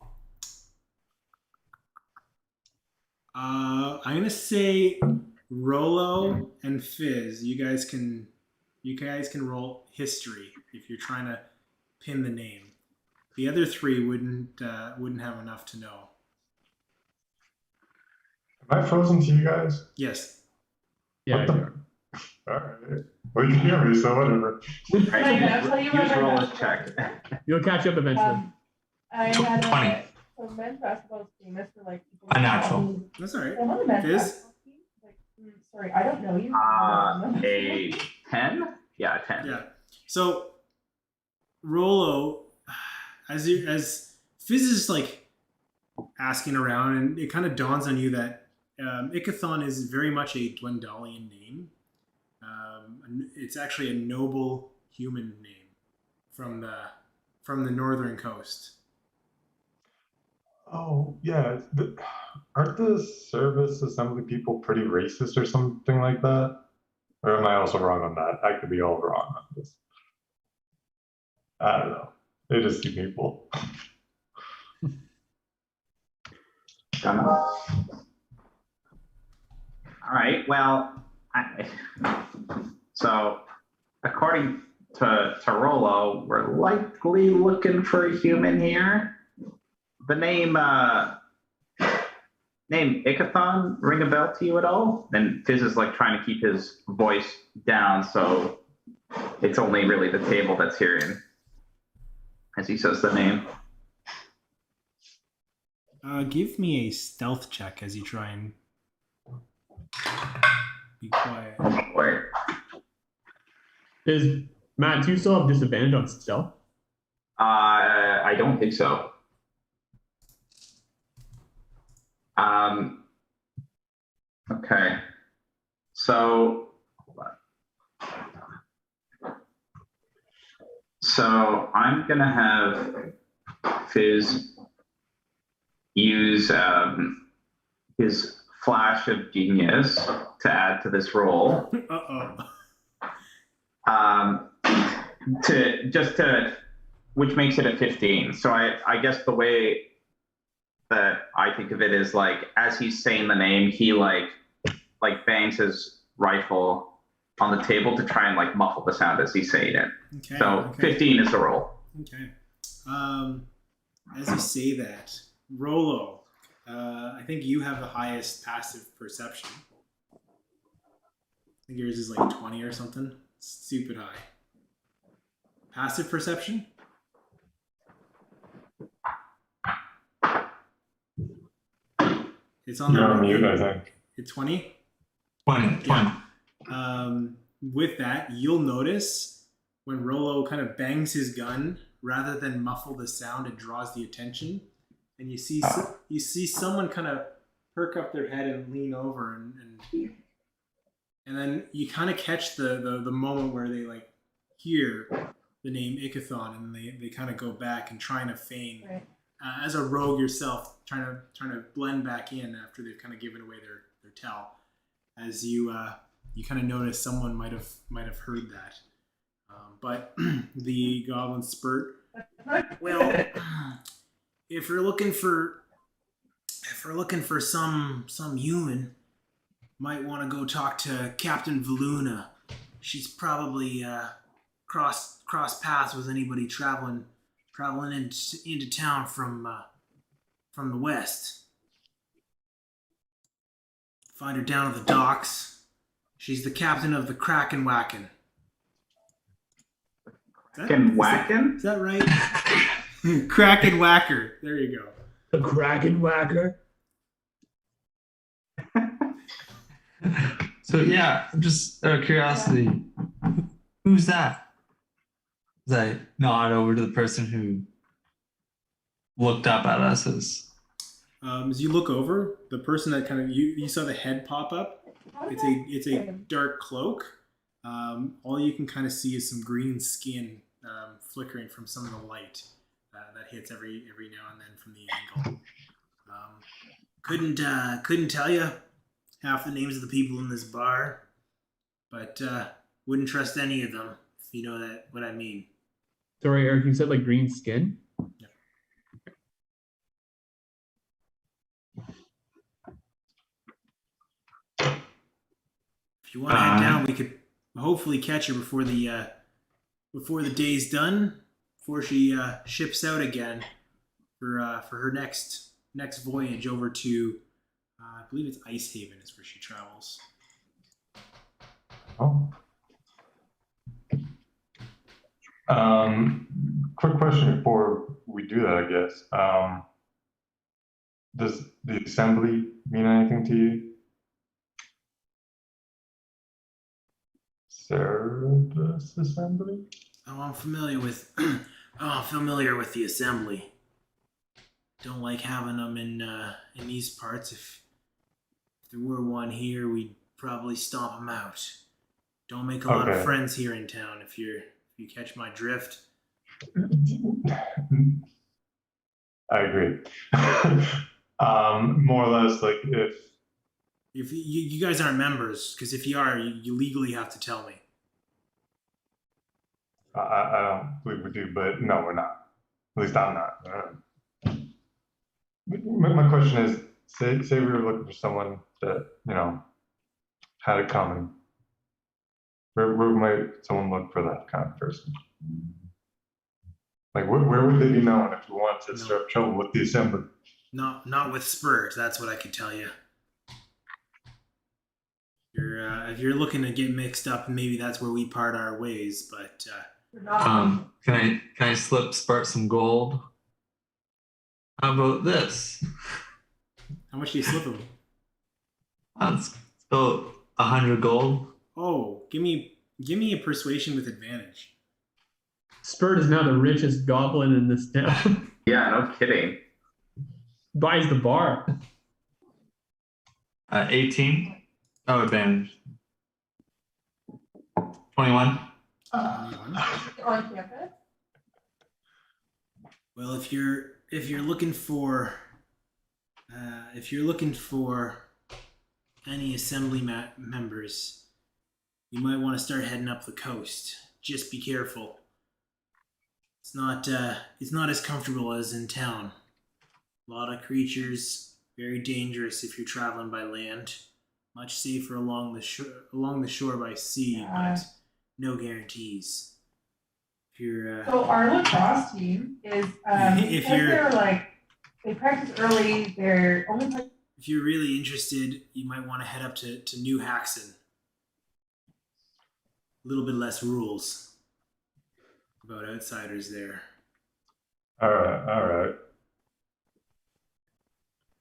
I'm gonna say Rolo and Fizz. You guys can roll history if you're trying to pin the name. The other 3 wouldn't have enough to know. Am I frozen to you guys? Yes. Yeah. What the- All right. Well, you can hear me, so whatever. Right, I'll tell you what Use my roll as basketball check. is. You'll catch up eventually. I had 20. so men's basketball is famous for like people. Unnatural. That's all right. I'm on the men's Fizz? basketball team. Like, sorry, I don't know you. A 10? Yeah, a 10. Yeah. So Rolo, as Fizz is like asking around, and it kind of dawns on you that Ikathon is very much a Dwendalian name. It's actually a noble human name from the northern coast. Oh, yeah. Aren't the service assembly people pretty racist or something like that? Or am I also wrong on that? I could be all wrong on this. I don't know. They just see people. Don't know. All right. Well, so according to Rolo, we're likely looking for a human here. The name Ikathon ring a bell to you at all? And Fizz is like trying to keep his voice down, so it's only really the table that's hearing as he says the name. Give me a stealth check as you try and be quiet. Oh boy. Is Matt, do you still have disadvantage on stealth? I don't think so. Okay. So I'm gonna have Fizz use his flash of genius to add to this roll. Uh-oh. Which makes it a 15. So I guess the way that I think of it is like as he's saying the name, he like bangs his rifle on the table to try and like muffle the sound as he's saying it. Okay. So Okay. 15 is the roll. Okay. As you say that, Rolo, I think you have the highest passive perception. I think yours is like 20 or something. Stupid high. Passive perception? It's on You're the on mute, I think. It's 20? 20. Yeah. With that, you'll notice when Rolo kind of bangs his gun, rather than muffle the sound, it draws the attention, and you see someone kind of perk up their head and lean over, and then you kind of catch the moment where they like hear the name Ikathon, and they kind of go back and trying to feign. Right. As a rogue yourself, trying to blend back in after they've kind of given away their tell. As you kind of notice someone might have heard that, but the goblin spurt. Well, if we're looking for some human, might want to go talk to Captain Valuna. She's probably cross paths with anybody traveling into town from the west. Find her down at the docks. She's the captain of the KrakenWagon. KrakenWagon? Is that right? KrakenWacker. There you go. The KrakenWagon. So yeah, just out of curiosity, who's that? As I nod over to the person who looked up at us As you look over, the person that kind of you saw the head pop up. It's a dark cloak. All you can kind of see is some green skin flickering from some of the light that hits every now and then from the angle. Couldn't tell you half the names of the people in this bar, but wouldn't trust any of them, if you know what I mean. Sorry, Eric, you said like green skin? Yeah. If you want to head down, we could hopefully catch her before the day's done, before she ships out again for her next voyage over to I believe it's Ice Haven is where she travels. Oh. Quick question before we do that, I guess. Does the assembly mean anything to you? Cerebus assembly? Oh, I'm familiar with the assembly. Don't like having them in these parts. If there were one here, we'd probably stomp them out. Don't make a lot of friends here in town. If you catch my drift. I agree. More or less, like if you guys aren't members, because if you are, you legally have to tell me. I don't believe we do, but no, we're not. At least I'm not. My question is, say we were looking for someone that had it coming. Where might someone look for that kind of person? Like, where would they be known if we wanted to start trouble with the assembly? Not with Spurs. That's what I can tell you. If you're looking to get mixed up, maybe that's where we part our ways. But can I slip Spurt some gold? How about this? How much do you slip him? That's about 100 gold. Oh, give me a persuasion with advantage. Spurt is now the richest goblin in this town. Yeah, no kidding. Buys the bar. 18. Oh, advantage. 21. On campus? Well, if you're looking for If you're looking for any assembly members, you might want to start heading up the coast. Just be careful. It's not as comfortable as in town. A lot of creatures, very dangerous if you're traveling by land. Much safer along the shore by sea, but no guarantees. If you're So our lacrosse team is If because you're- they're like they practice early. They're only if you're really interested, you might want to head up to New Haxon. A little bit less rules about outsiders there. All right.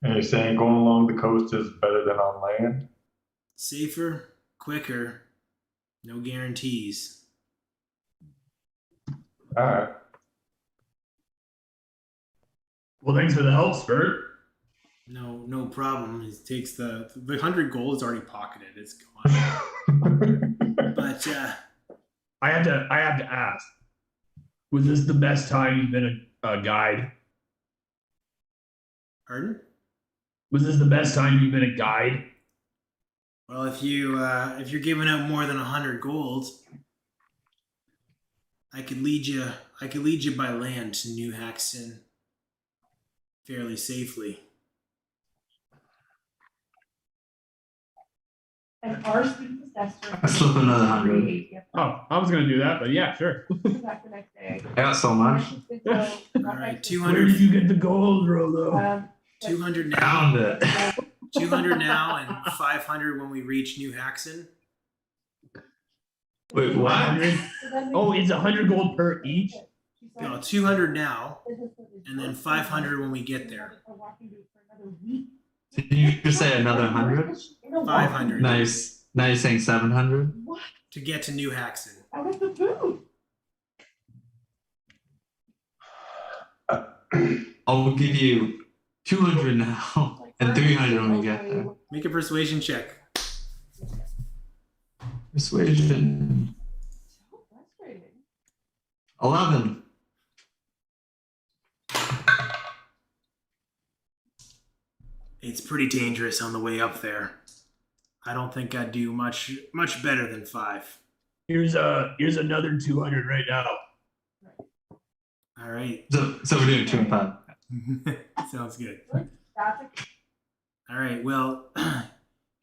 And you're saying going along the coast is better than on land? Safer, quicker, no guarantees. All right. Well, thanks for the help, Spurt. No problem. It takes the 100 gold is already pocketed. It's gone. But I have to ask. Was this the best time you've been a guide? pardon? Was this the best time you've been a guide? Well, if you're giving out more than 100 gold, I could lead you by land to New Haxton fairly safely. and our student assessor. I slip another 100. Yep. Oh, I was gonna do that, but yeah, sure. Come back the next day. I got so much. All right, Where 200, did you get the gold, Rolo? 200 now, Found it. 200 now, and 500 when we reach New Haxton. Wait, what? 100? Oh, it's 100 gold per each. No, 200 now, and then 500 when we get there. Did you just say another 100? 500 Nice. Now you're saying 700? to get to New Haxton. Out of the food. I'll give you 200 now and 300 when we get there. Make a persuasion check. Persuasion. So frustrating. 11. It's pretty dangerous on the way up there. I don't think I'd do much better than 5. Here's another 200 right now. All right. So we're doing 2 and 5. Sounds good. That's All right. Well,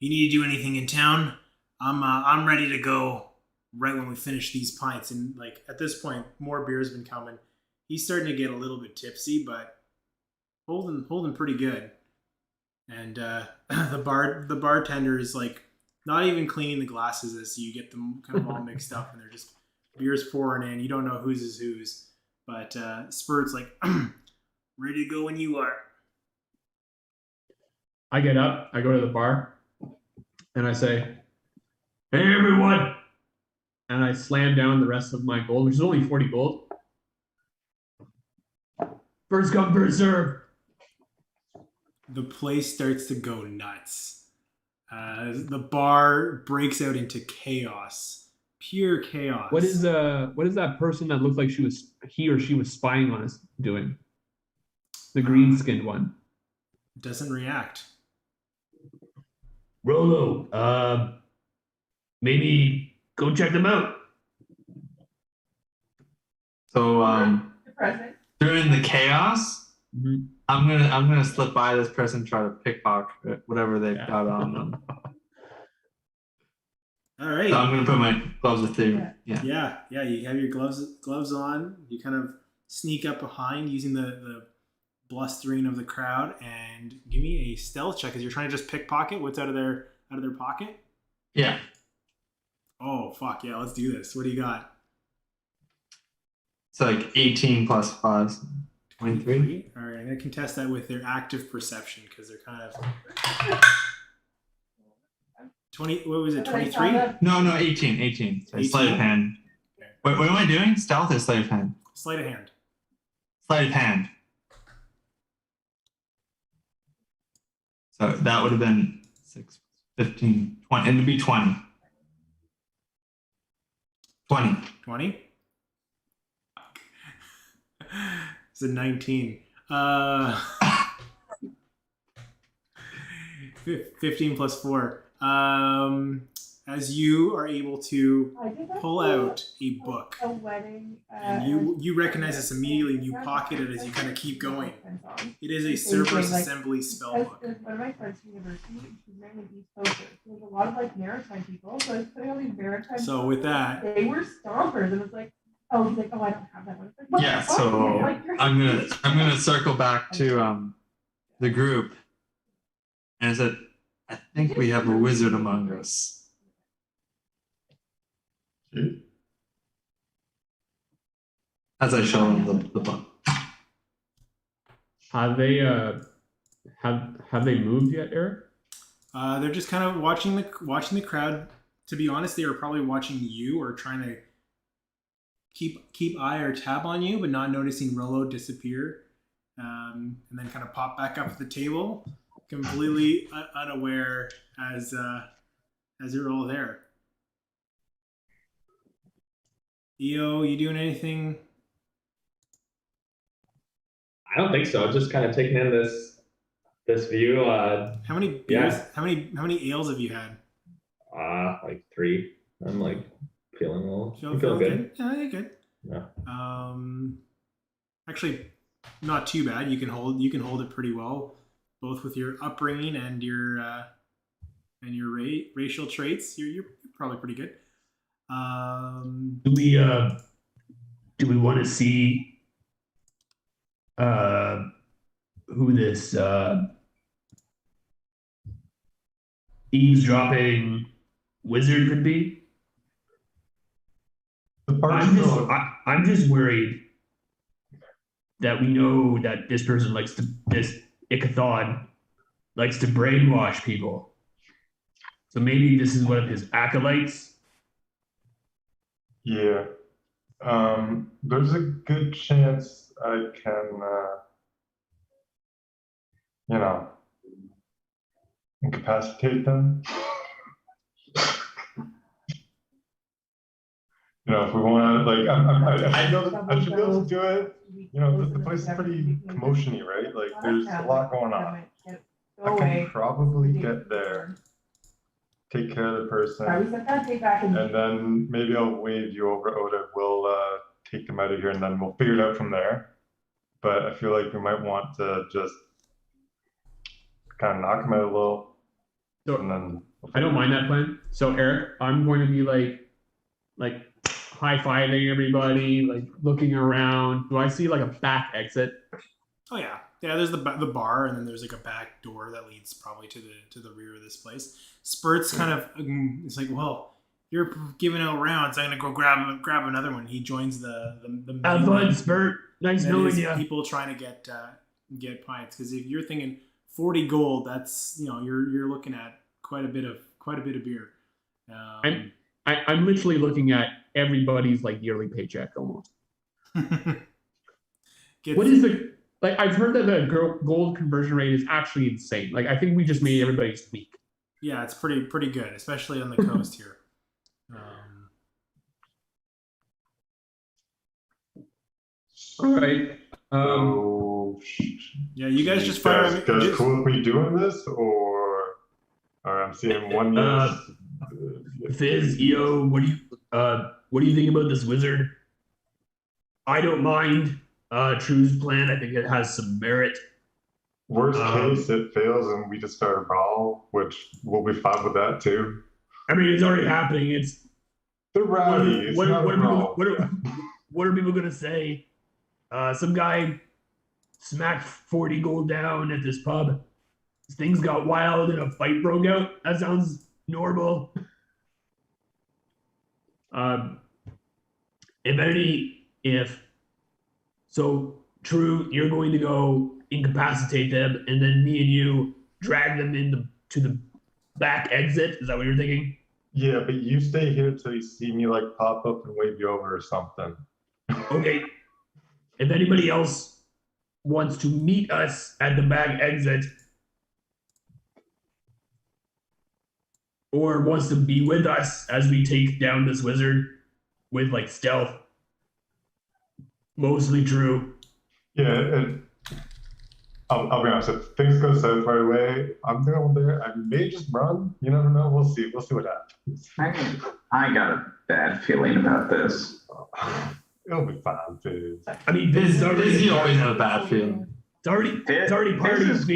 you need to do anything in town? I'm ready to go right when we finish these pints. And like at this point, more beer's been coming. He's starting to get a little bit tipsy, but holding pretty good. And the bartender is like not even cleaning the glasses as you get them kind of all mixed up, and they're just beers pouring in. You don't know whose is whose. But Spurt's like, ready to go when you are. I get up, I go to the bar, and I say, "Hey everyone!" And I slam down the rest of my gold, which is only 40 gold. First come, first serve. The place starts to go nuts. The bar breaks out into chaos, pure chaos. What is that person that looked like he or she was spying on us doing? The green skinned one. Doesn't react. Rolo, maybe go check them out. So the present. during the chaos, Mhm. I'm gonna slip by this person, try to pickpocket whatever they've Yeah. got on them. All right. So I'm gonna put my gloves with you. Yeah. Yeah. You have your gloves on. You kind of sneak up behind using the blustering of the crowd, and give me a stealth check as you're trying to just pickpocket what's out of their pocket. Yeah. Oh fuck yeah, let's do this. What do you got? So like 18 plus 5, 23. All right, I'm gonna contest that with their active perception because they're kind of 20. What was it? 23. No, 18. So 18? sleight of hand. Okay. Wait, what am I doing? Stealth or sleight of hand? Sleight of hand. Sleight of hand. So that would have been 6, 15, 20. It'd be 20. 20. 20. It's a 19. 15 plus 4. As you are able to I did that pull for out a book, a wedding. and you recognize this immediately, and you pocket it as you kind of keep going. It is a Cerberus Assembly spell book. One of my friends from university, she's married an East Coaster. So there's a lot of like maritime people. So I was putting all these maritime So people. with that, They were stompers, and it's like, oh, he's like, oh, I don't have that one. It's like, what Yeah, the fuck? so Like, you're- I'm gonna circle back to the group, and I said, I think we have a wizard among us. As I show him the book. Have they have they moved yet, Eric? they're just kind of watching the crowd. To be honest, they were probably watching you or trying to keep eye or tab on you, but not noticing Rolo disappear, and then kind of pop back up at the table, completely unaware as you're all there. EO, you doing anything? I don't think so. Just kind of taking in this view. How many beers? Yeah. How many ales have you had? Like 3. I'm like feeling well. Feeling good. Yeah, you're good. Yeah. Actually, not too bad. You can hold it pretty well, both with your upbringing and your racial traits. You're probably pretty good. Do we want to see who this eavesdropping wizard could be? I'm just worried that we know that this person this Ickathon likes to brainwash people. So maybe this is one of his acolytes. Yeah. There's a good chance I can, incapacitate them. If we want to, like, I should be able to do it. The place is pretty commotion-y, right? Like, there's a lot going on. I can probably get there, take care of the person, and then maybe I'll wave you over, Oda. We'll take them out of here, and then we'll figure it out from there. But I feel like we might want to just kind of knock them out a little, and then I don't mind that plan. So Eric, I'm going to be like high-fiving everybody, like looking around. Do I see like a back exit? Oh yeah. There's the bar, and then there's like a back door that leads probably to the rear of this place. Spurt's kind of it's like, well, you're giving out rounds. I'm gonna go grab another one. He joins the Have fun, Spurt. Nice that knowing is you. people trying to get pints, because if you're thinking 40 gold, that's you're looking at quite a bit of beer. I'm literally looking at everybody's like yearly paycheck almost. What is the I've heard that the gold conversion rate is actually insane. Like, I think we just made everybody speak. Yeah, it's pretty good, especially on the coast here. All right. Yeah, you guys just fire. fire. Guys, cool with me doing this, or I'm seeing one. Fizz, EO, what do you think about this wizard? I don't mind True's plan. I think it has some merit. Worst case, it fails and we just start a brawl, which we'll be fine with that too. I mean, it's already happening. It's the rowdy. What are people gonna say? Some guy smacked 40 gold down at this pub. Things got wild and a fight broke out. That sounds normal. So True, you're going to go incapacitate them, and then me and you drag them to the back exit. Is that what you're thinking? Yeah, but you stay here till you see me like pop up and wave you over or something. Okay. If anybody else wants to meet us at the back exit, or wants to be with us as we take down this wizard with like stealth, mostly True. Yeah, I'll be honest. If things go south right away, I'm going there. I may just run. You never know. We'll see. We'll see what happens. I got a bad feeling about this. It'll be fine, Fizz. I mean, You always have a bad feeling. it's already it's already a party, Fizz.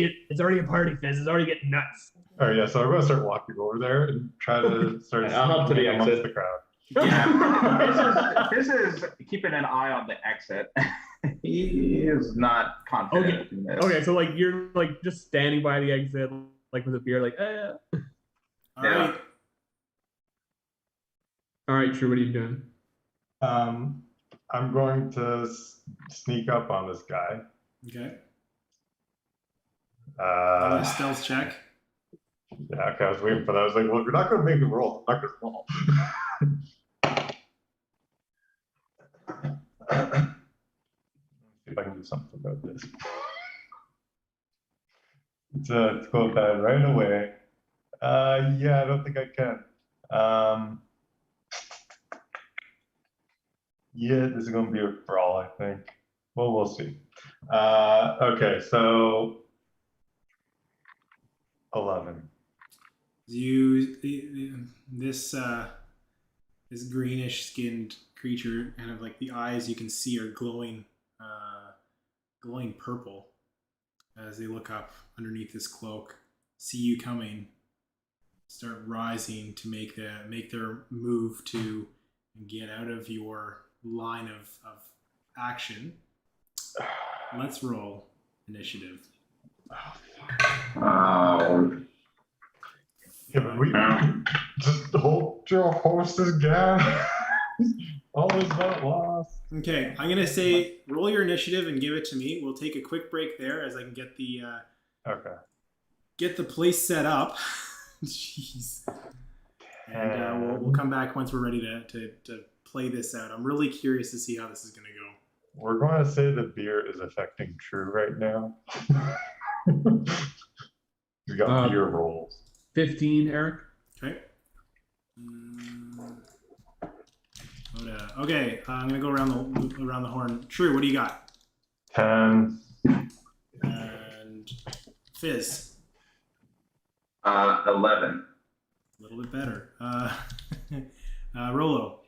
It's already getting nuts. All right, yeah. So I'm gonna start walking over there and try to start I'll help to the sneaking in amongst exit. the crowd. Yeah, this is keeping an eye on the exit. He is not confident in this. Okay, so like you're like just standing by the exit, like with a beer, like, All Yeah. right. all right, True, what are you doing? I'm going to sneak up on this guy. Okay. Roll a Uh, stealth check. yeah, okay, I was waiting for that. I was like, well, if you're not going to make me roll, I'm not going to roll. Let's see if I can do something about this. It's going bad right away. Yeah, I don't think I can. Yeah, this is going to be a brawl, I think. Well, we'll see. Okay, so 11. This greenish skinned creature, kind of like the eyes you can see are glowing purple as they look up underneath this cloak, see you coming, start rising to make their move to get out of your line of action. Let's roll initiative. Oh, Yeah, but we just hold your horses, Gav. All is not lost. Okay, I'm gonna say roll your initiative and give it to me. We'll take a quick break there as I can get the place set up. Jeez. And we'll come back once we're ready to play this out. I'm really curious to see how this is gonna go. We're going to say the beer is affecting True right now. We got beer rolls. 15, Eric. Okay. Okay, I'm gonna go around the horn. True, what do you got? 10. And Fizz. 11. A little bit better. Rolo.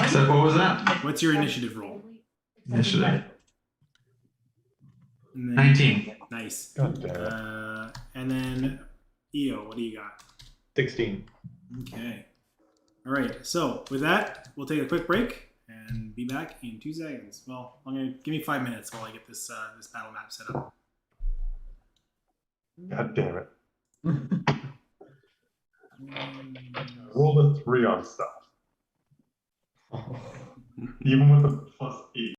So what was that? What's your initiative roll? Initiative. And then- 19. Nice. God damn it. And then Eo, what do you got? 16. Okay. All right. So with that, we'll take a quick break and be back in 2 seconds. Well, give me 5 minutes while I get this battle map set up. God damn it. Roll a 3 on stuff. Even with a +8.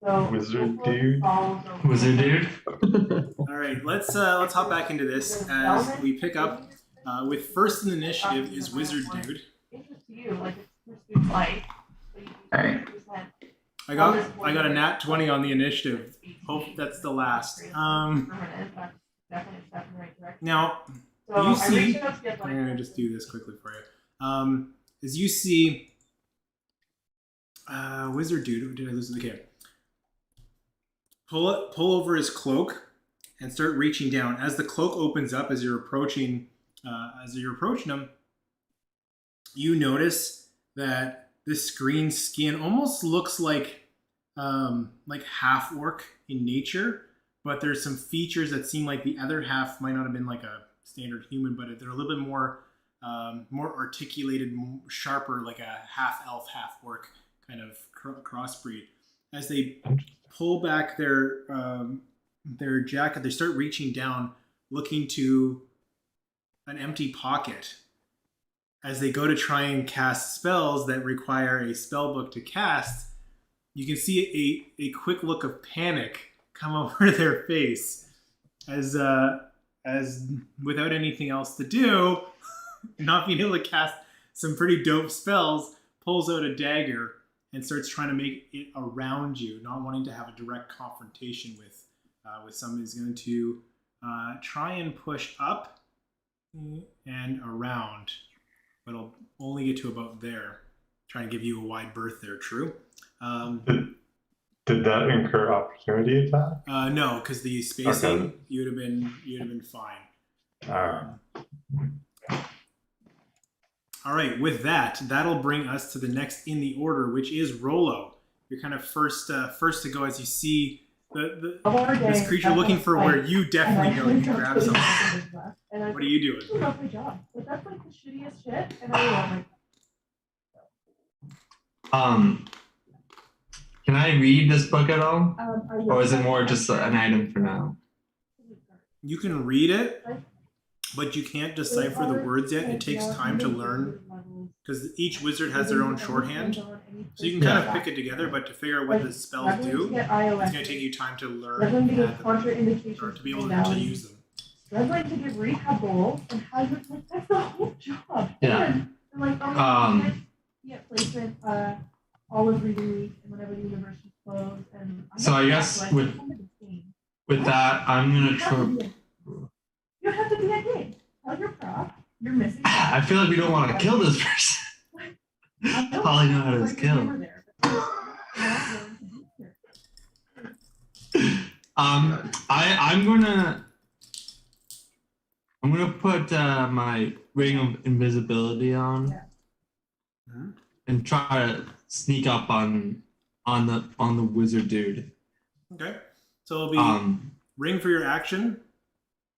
So Wizard hopefully it dude. follows over. Wizard dude. All right, let's hop back into this as we pick up with first in the initiative is Wizard Dude. Interest to you, like it's pursued life. So you can Alright. 50%. I got a nat 20 on the initiative. Hope that's the last. Permanent, that's definitely a step in the right direction. Now So you I see, reached out to get like. I'm gonna just do this quickly for you. As you see, Wizard Dude, did I lose the kid? Pull over his cloak and start reaching down. As the cloak opens up, as you're approaching him, you notice that this green skin almost looks like half orc in nature, but there's some features that seem like the other half might not have been like a standard human, but they're a little bit more articulated, sharper, like a half elf, half orc kind of crossbreed. As they pull back their jacket, they start reaching down, looking to an empty pocket. As they go to try and cast spells that require a spell book to cast, you can see a quick look of panic come over their face as without anything else to do, not being able to cast some pretty dope spells, pulls out a dagger and starts trying to make it around you, not wanting to have a direct confrontation with somebody who's going to try and push up and around, but it'll only get to about there, trying to give you a wide berth there. True. Did that incur opportunity attack? No, because the spacing, Okay. you'd have been fine. All right, with that, that'll bring us to the next in the order, which is Rolo. You're kind of first to go as you see this creature looking for where you definitely go. You grab something. What are you doing? I love my job, but that's like the shittiest shit, and I love my. Can I read this book at all, I or is it more just an item for now? You can read it, but you can't decipher the words yet. It takes time to learn because each wizard has their own shorthand. So you can kind of pick it together, but to figure out what the spells do, it's going to take you time to learn Red to get or to be able to use them. Red light to get rehab goals and have it like that's the whole job. Yeah. And they're like, oh, you get placement all every week and whenever the university's closed. And So I guess with that, I'm gonna try. You don't have to be that game. Tell your prof you're missing. I feel like we don't want to kill this person. All I know how to kill. I'm gonna put my ring of invisibility on and try to sneak up on the wizard dude. Okay, so it'll be ring for your action.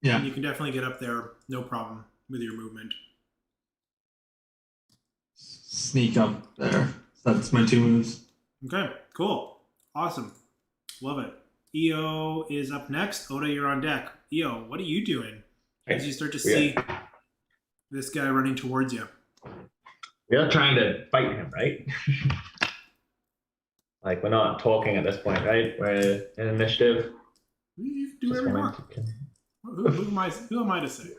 Yeah, and you can definitely get up there, no problem with your movement. sneak up there. That's my 2 moves. Okay, cool, awesome, love it. EO is up next. Oda, you're on deck. EO, what are you doing as you start to see this guy running towards you? We're trying to fight him, right? Like, we're not talking at this point, right? We're in initiative. You can do Just whatever you wanted want. to- Who am I to say?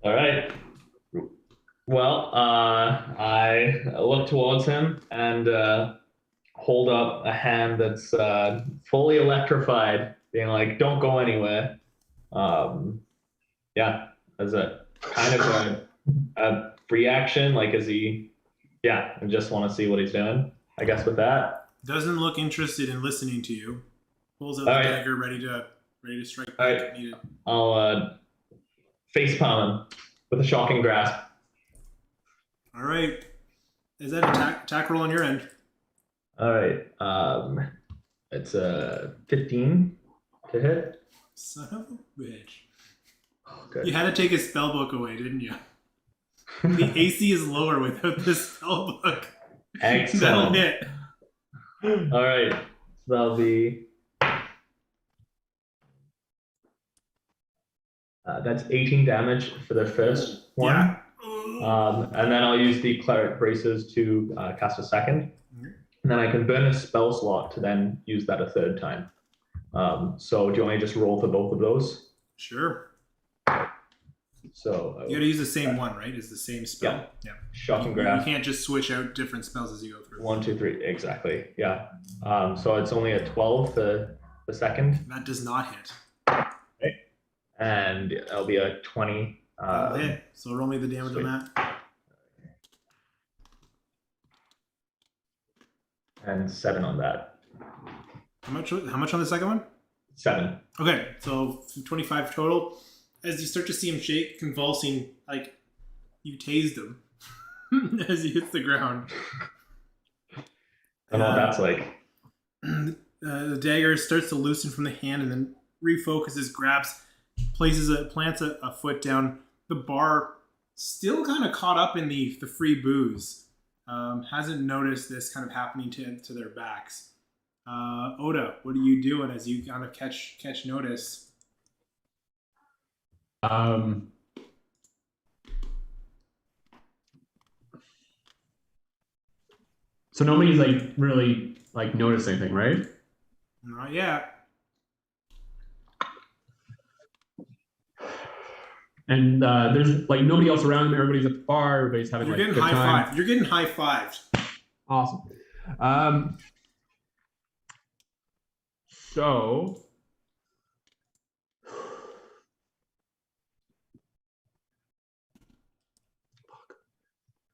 All right. Well, I look towards him and hold up a hand that's fully electrified, being like, "Don't go anywhere." Yeah, as a kind of a reaction, like, is he? Yeah, I just want to see what he's doing. I guess with that. Doesn't look interested in listening to you. Pulls out the dagger, ready to strike back if needed. I'll facepalm him with a shocking grasp. All right. Is that attack roll on your end? All right. It's a 15 to hit. Son of a bitch. Oh, good. You had to take his spell book away, didn't you? The AC is lower without the spell book. That'll Excellent. hit. All right. So that'll be. That's 18 damage for the first one. Yeah. And then I'll use the cleric braces to cast a second. And then I can burn a spell slot to then use that a third time. So do you want me to just roll for both of those? Sure. So You got to use the same one, right? It's the same spell. Yeah. shock and You grasp. can't just switch out different spells as you go through. 1, 2, 3, exactly. Yeah. So it's only a 12 for the second, That does not hit. and it'll be a 20. That'll hit. So roll me the damage sweet. on that. And 7 on that. How much on the second one? 7. Okay, so 25 total. As you start to see him shake, convulsing, like you tased him as he hits the ground. I know what that's like. The dagger starts to loosen from the hand and then refocuses, grabs, plants a foot down. The bar, still kind of caught up in the free booze, hasn't noticed this kind of happening to their backs. Oda, what are you doing as you kind of catch notice? So nobody's like really like noticed anything, right? Not yet. And there's like nobody else around. Everybody's at the bar. Everybody's having You're like getting good high time. five. You're getting high fived. Awesome. So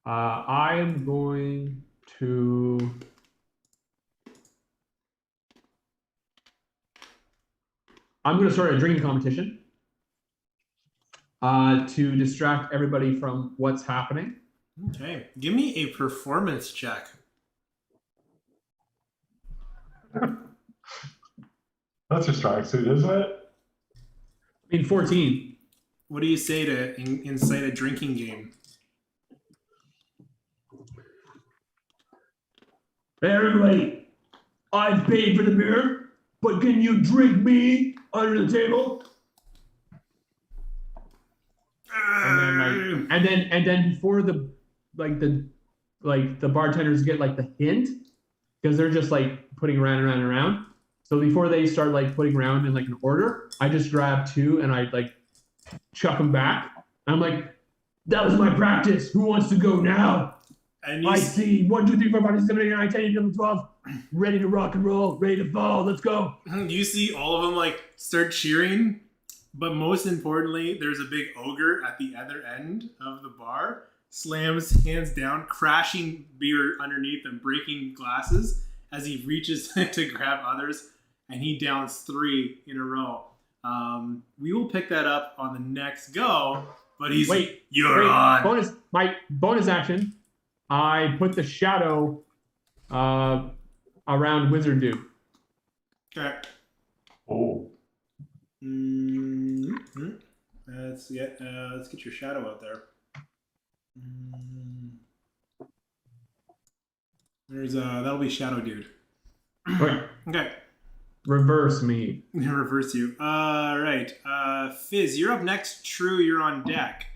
I am going to start a drinking competition to distract everybody from what's happening. Okay, give me a performance check. That's your strong suit, isn't it? I mean, 14. What do you say to incite a drinking game? Hey, everybody, I've paid for the beer, but can you drink me under the table? And then before the bartenders get like the hint, because they're just like putting around and around and around. So before they start like putting around in like an order, I just grab 2 and I like chuck them back. I'm like, That was my practice. Who wants to go now? And you I see 1, 2, 3, 4, 5, 6, 7, 8, 9, 10, 11, 12. Ready to rock and roll, ready to fall. Let's go. you see all of them like start cheering, but most importantly, there's a big ogre at the other end of the bar, slams hands down, crashing beer underneath and breaking glasses as he reaches to grab others, and he downs 3 in a row. We will pick that up on the next go, but you're on. Bonus action. I put the shadow around Wizard Dude. Okay. Oh. Mm-hmm. Let's get your shadow out there. There's that'll be Shadow Dude. Okay. Okay. Reverse me. Reverse you. Right. Fizz, you're up next. True, you're on deck.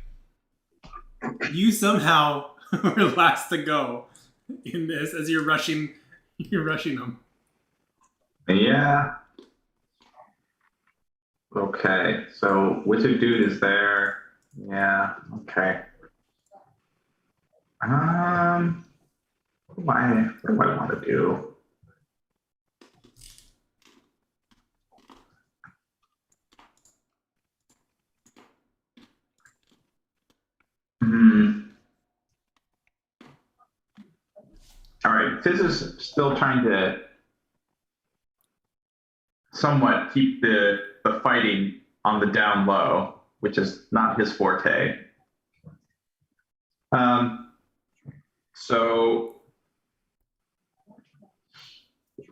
You somehow were last to go in this as you're rushing them. Yeah. Okay, so Wizard Dude is there. Yeah, okay. What do I want to do? All right, Fizz is still trying to somewhat keep the fighting on the down low, which is not his forte. So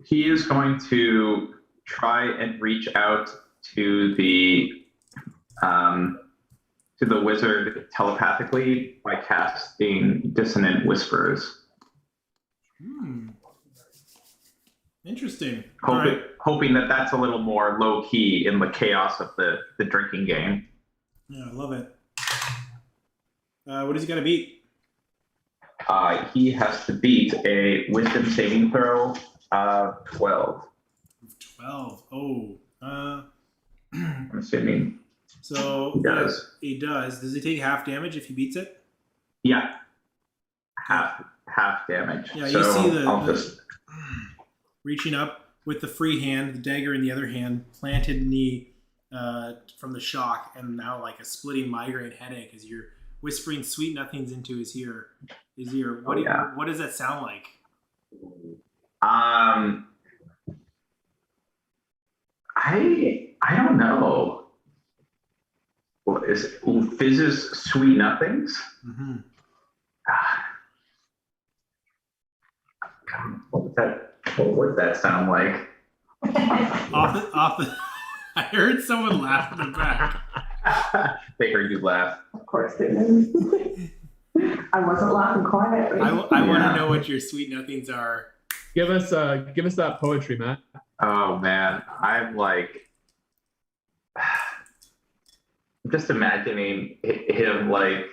he is going to try and reach out to the wizard telepathically by casting Dissonant Whispers. Interesting. Hoping that that's a little more low key in the chaos of the drinking game. Yeah, I love it. What does he got to beat? He has to beat a wisdom saving throw of 12. 12. Oh. I'm assuming. So He does. He does. Does he take half damage if he beats it? Yeah. Half damage. Yeah, so you see I'll just reaching up with the free hand, the dagger in the other hand, planted knee from the shock, and now like a splitting migraine headache as you're whispering sweet nothings into his ear. What does that sound like? I don't know. What is it? Fizz's sweet nothings? Mm-hmm. What would that sound like? off the I heard someone laugh in the back. They heard you laugh. Of course they did. I wasn't laughing quietly. I want to know what your sweet nothings are. Give us that poetry, Matt. Oh man, I'm just imagining him like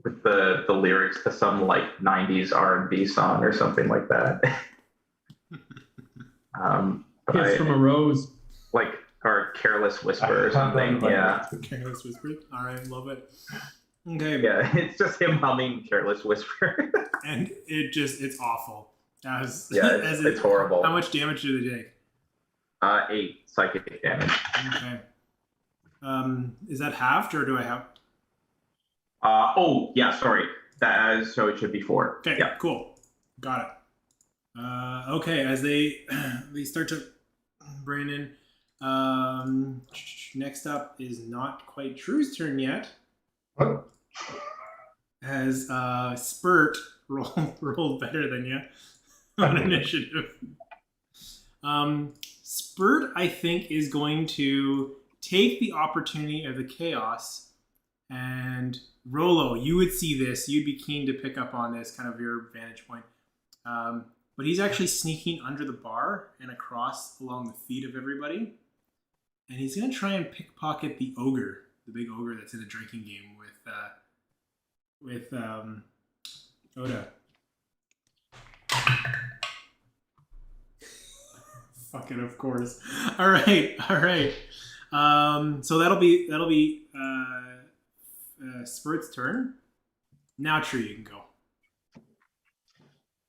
with the lyrics to some like 90s R&B song or something like that. Kiss from a Rose. Like, or Careless Whisper or something. Yeah. Careless Whisper. All right, love it. Okay. Yeah, it's just him humming Careless Whisper. And it's awful. It's horrible. How much damage do they take? 8 psychic damage. Okay. Is that halved or do I have? Sorry. So it should be 4. Okay, Yeah. Cool. Got it. Okay, as they start to bring in. Next up is not quite Drew's turn yet. What? As Spurt rolled better than you on initiative. Spurt, I think, is going to take the opportunity of the chaos. And Rolo, you would see this. You'd be keen to pick up on this, kind of your vantage point. But he's actually sneaking under the bar and across along the feet of everybody. And he's going to try and pickpocket the ogre, the big ogre that's in a drinking game with Oda. Fucking of course. All right. So that'll be Spurt's turn. Now, Tree, you can go.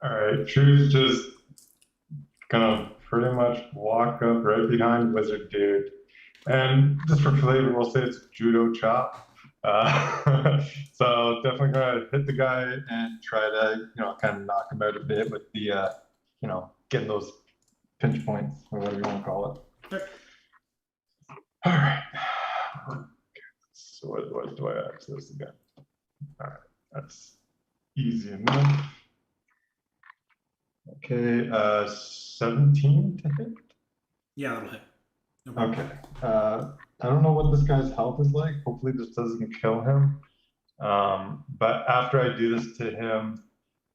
All right, True's just gonna pretty much walk up right behind Wizard Dude, and just for flavor, we'll say it's judo chop. So definitely gonna hit the guy and try to, kind of knock him out a bit with the, getting those pinch points or whatever you want to call it. Okay. All right. So what do I access again? All right, that's easy enough. Okay, 17 to hit. Yeah, that'll hit. No problem. Okay. I don't know what this guy's health is like. Hopefully this doesn't kill him. But after I do this to him,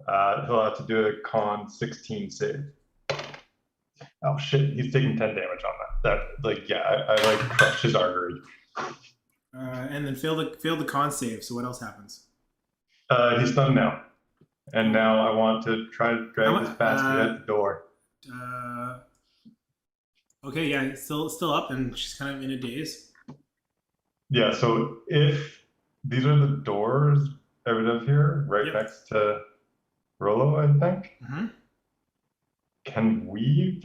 he'll have to do a con 16 save. Oh shit, he's taking 10 damage on that. I crushed his artery. And then fail the con save. So what else happens? He's stunned now. And now I want to try to drag this bastard at the door. Okay, yeah, it's still up, and she's kind of in a daze. Yeah, so if these are the doors out of here, right next to Rolo, I think. Mm-hmm. Can we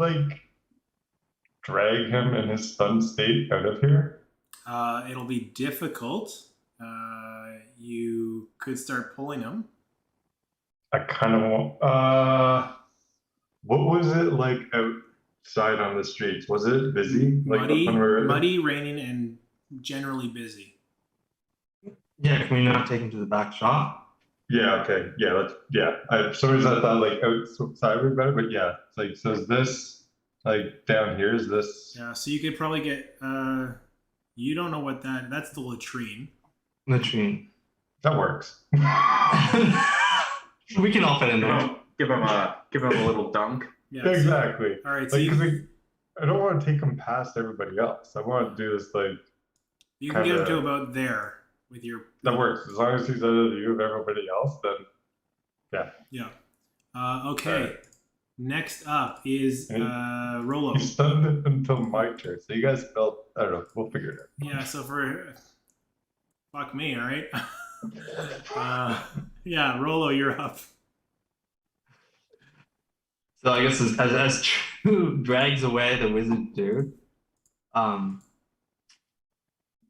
drag him in his stunned state out of here? It'll be difficult. You could start pulling him. I kind of want. What was it like outside on the streets? Was it busy? Muddy, raining, and generally busy. Yeah, can we not take him to the back shop? Yeah. Okay. Yeah. For some reason I thought outside would be better, but yeah. It's so is this down here? Is this? Yeah. So you could probably get. You don't know what that's the latrine. Latrine. That works. We can all fit in there. Give him a little dunk. Yeah, exactly. All right. So I don't want to take him past everybody else. I want to do this you can get him to about there with your. That works. As long as he's out of the view of everybody else, then Yeah. Okay. Alright. Next up is Rolo. he's stunned it until my turn. So you guys felt, I don't know, we'll figure it out. Yeah. So for fuck me, all right. Yeah, Rolo, you're up. So I guess as True drags away the wizard dude, I'm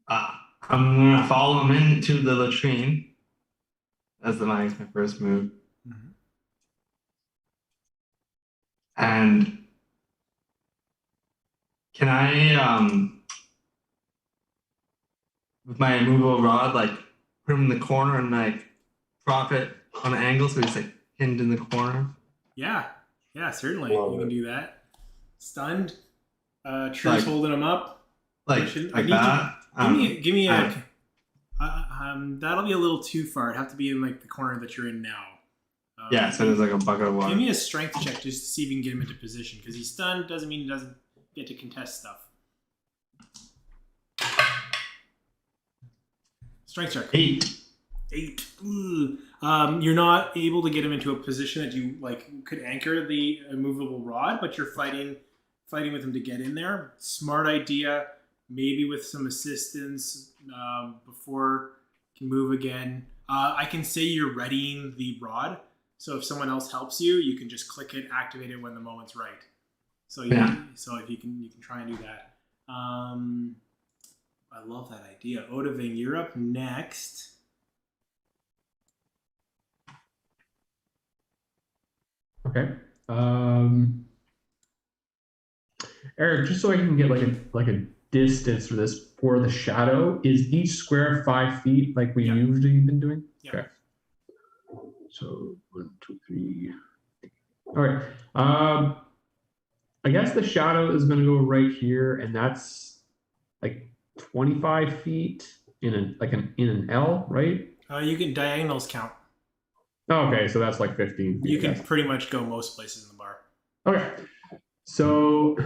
gonna follow him into the latrine. That's my first move. Mhm. And can I with my immovable rod like put him in the corner and like prop it on an angle so he's like pinned in the corner? Yeah. Yeah, certainly. Love You can it. do that. Stunned. True's Like- holding him up. Like I need that? Give me a. I- That'll be a little too far. It'd have to be in like the corner that you're in now. Yeah, so there's like a bucket of water. Give me a strength check just to see if you can get him into position. Because he's stunned doesn't mean he doesn't get to contest stuff. Strength check. 8. 8. Ooh. You're not able to get him into a position that you like could anchor the immovable rod, but you're fighting with him to get in there. Smart idea. Maybe with some assistance before he can move again. I can say you're readying the rod, so if someone else helps you, you can just click it, activate it when the moment's right. So so if you can try and do that. I love that idea. Odaving, you're up next. Okay. Eric, just so I can get like a distance for this for the shadow, is each square 5 feet like we Yeah. usually been doing? Yeah. Okay. So 1, 2, 3. All right. I guess the shadow is going to go right here, and that's like 25 feet in an L, right? You can diagonals count. Oh, okay, so that's like 15 feet. You I can guess. pretty much go most places in the bar. Okay. So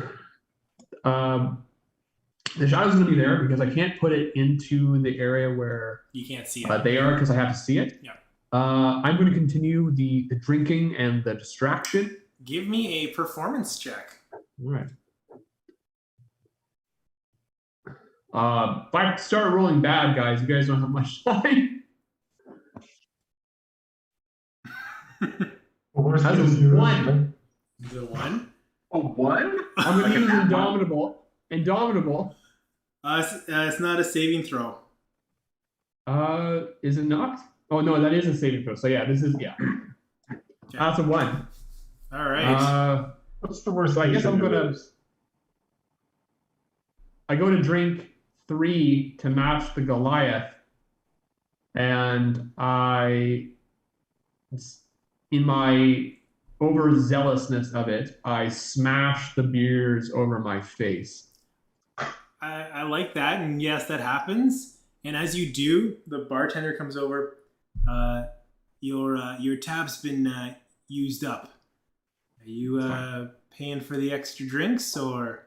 the shadow's going to be there because I can't put it into the area where You can't see it. they are because I have to see it. Yeah. I'm going to continue the drinking and the distraction. Give me a performance check. All right. If I start rolling bad, guys, you guys don't have much time. Worst That's a case scenario, 1. The 1. Oh, what? I'm going to use Like a nat one? Indomitable. Indomitable. It's not a saving throw. Is it not? Oh, no, that is a saving throw. So, yeah, this is, yeah. Okay. That's a 1. All right. What's the worst So I case guess I'm scenario? I go to drink 3 to match the Goliath, and in my overzealousness of it, I smash the beers over my face. I like that, and yes, that happens. And as you do, the bartender comes over. Your tab's been used up. Are you paying for the extra drinks, or?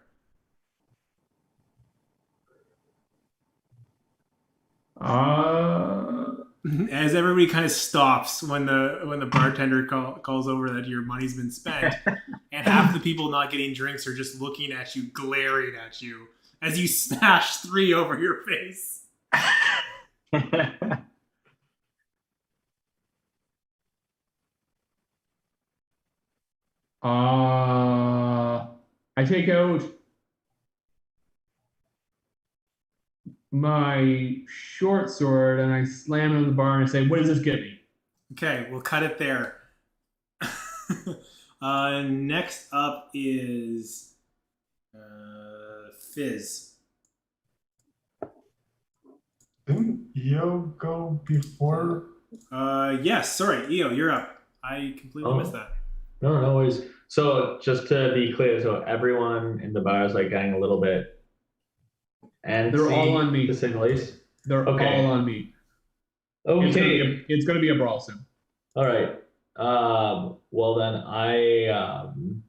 As everybody kind of stops when the bartender calls over that your money's been spent, and half the people not getting drinks are just looking at you, glaring at you as you smash 3 over your face. I take out my short sword and I slam it on the bar and I say, "What does this get me?" Okay, we'll cut it there. Next up is Fizz. Didn't EO go before? Yes, sorry, EO, you're up. I completely missed that. No worries. So just to be clear, so everyone in the bar is like getting a little bit antsy, They're all on me. to say the least. They're Okay. all on me. Okay. It's gonna be a brawl soon. All right. Well then I'm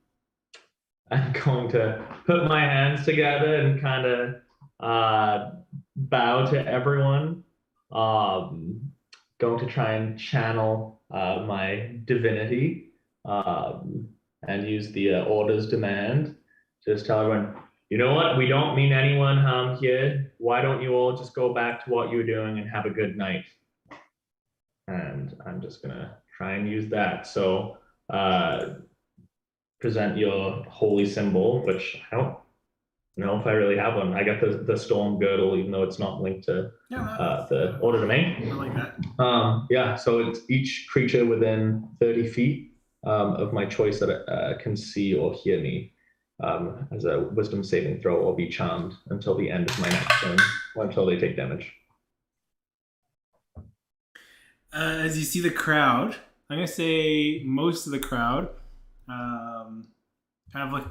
going to put my hands together and kind of bow to everyone. going to try and channel my divinity and use the orders demand. Just tell everyone, you know what? We don't mean anyone harm here. Why don't you all just go back to what you're doing and have a good night? And I'm just gonna try and use that. So present your holy symbol, which I don't know if I really have one. I got the storm girdle, even though it's not linked to the order domain. I like that. Yeah, so it's each creature within 30 feet of my choice that can see or hear me as a wisdom saving throw or be charmed until the end of my next turn or until they take damage. As you see the crowd, I'm going to say most of the crowd kind of like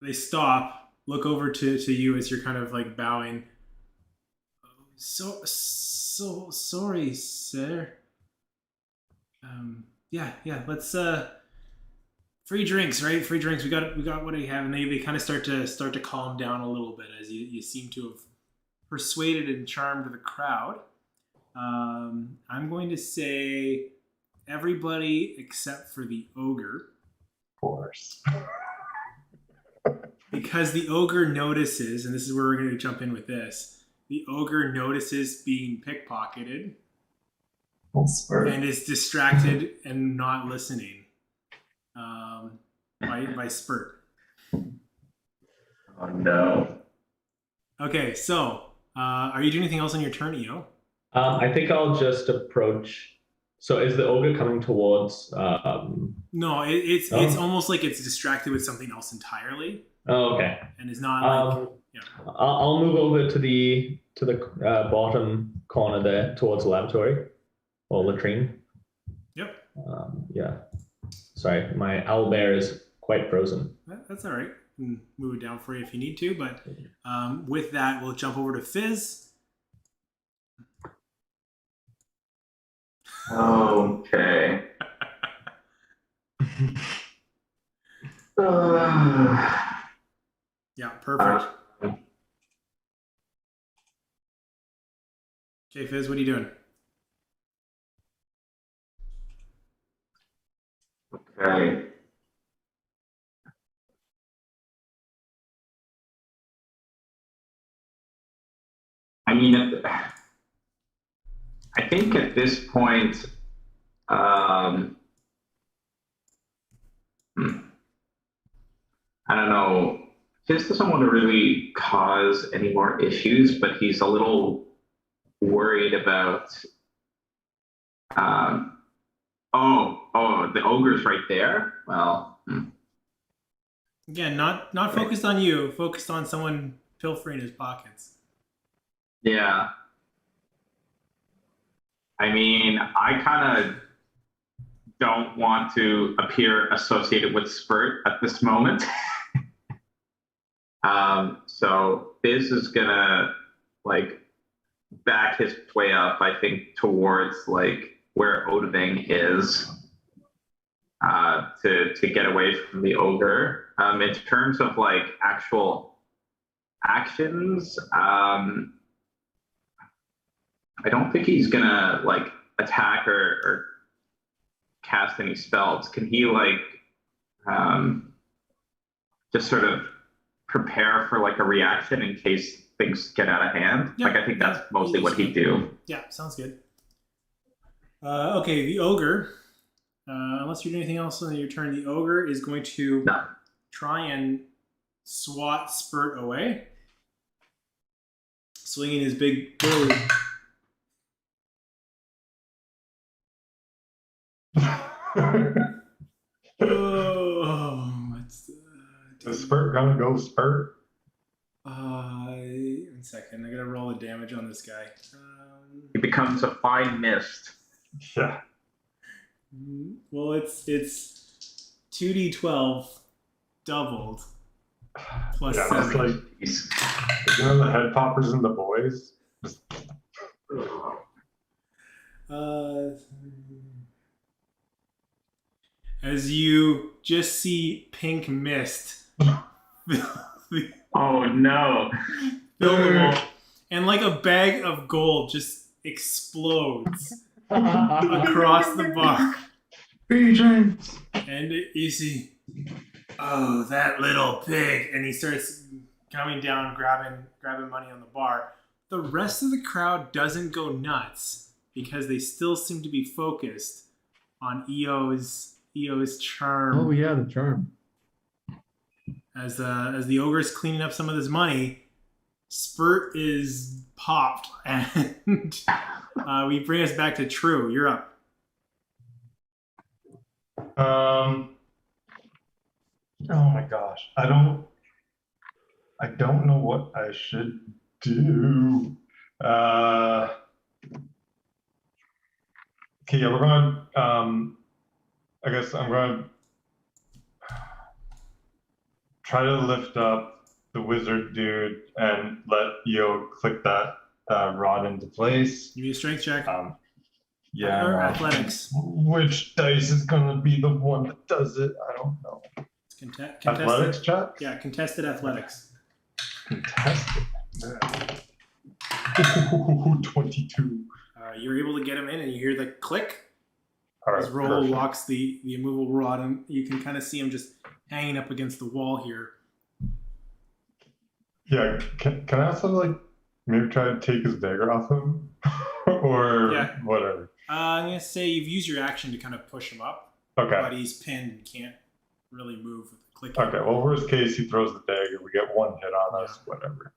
they stop, look over to you as you're kind of like bowing. So sorry, sir. Yeah, let's free drinks, right? Free drinks. We got what do you have? And they kind of start to calm down a little bit as you seem to have persuaded and charmed the crowd. I'm going to say everybody except for the ogre. Of course. Because the ogre notices, and this is where we're going to jump in with this, the ogre notices being pickpocketed and is distracted and not listening by Spurt. Oh no. Okay, so are you doing anything else on your turn, EO? I think I'll just approach. So is the ogre coming towards? No, it's Oh. it's almost like it's distracted with something else entirely, Oh, okay. and is not like I'll move over to the bottom corner there towards the laboratory or latrine. Yep. Yeah. Sorry, my owlbear is quite frozen. That's all right. Can move it down for you if you need to, but with that, we'll jump over to Fizz. Okay. Yeah, perfect. Okay, Fizz, what are you doing? Okay. I mean, I think at this point, I don't know. Fizz doesn't want to really cause any more issues, but he's a little worried about. The ogre's right there. Well, Again, not focused on you, focused on someone pilfering his pockets. yeah. I mean, I kind of don't want to appear associated with Spurt at this moment. So Fizz is gonna like back his way up, I think, towards like where Odaving is, to get away from the ogre. In terms of like actual actions, I don't think he's gonna like attack or cast any spells. Can he like just sort of prepare for like a reaction in case things get out of hand? Yeah, like I think that's mostly what he'd do. Yeah, sounds good. Okay, the ogre. Unless you're doing anything else on your turn, the ogre is going to try and swat Spurt away, swinging his big billy. Is Spurt gonna go Spurt? 1 second. I gotta roll the damage on this guy. He becomes a fine mist. Yeah. Well, it's 2d12 doubled plus Yeah, 7. that's like you know the head poppers in The Boys. As you just see pink mist. Oh no! and like a bag of gold just explodes across the bar. James. And you see, oh, that little pig, and he starts coming down, grabbing money on the bar. The rest of the crowd doesn't go nuts because they still seem to be focused on EO's charm. Oh yeah, the charm. As the ogre's cleaning up some of this money, Spurt is popped, and we bring us back to True. You're up. Oh my gosh. I don't know what I should do. Okay, yeah, we're gonna I guess I'm gonna try to lift up the wizard dude and let Yo click that rod into place. Give me a strength check. Yeah. Or athletics. Which dice is gonna be the one that does it? I don't know. It's contested. Athletics check? Yeah, contested athletics. Contested. Yeah. 22. You're able to get him in, and you hear the click. All right, As Rollo perfect. walks the immovable rod, and you can kind of see him just hanging up against the wall here. Yeah, can I also like maybe try to take his dagger off him? Or Yeah. whatever. I'm gonna say you've used your action to kind of push him up, Okay. but he's pinned and can't really move with the clicking. Okay, well, worst case, he throws the dagger. We get one hit on us, whatever.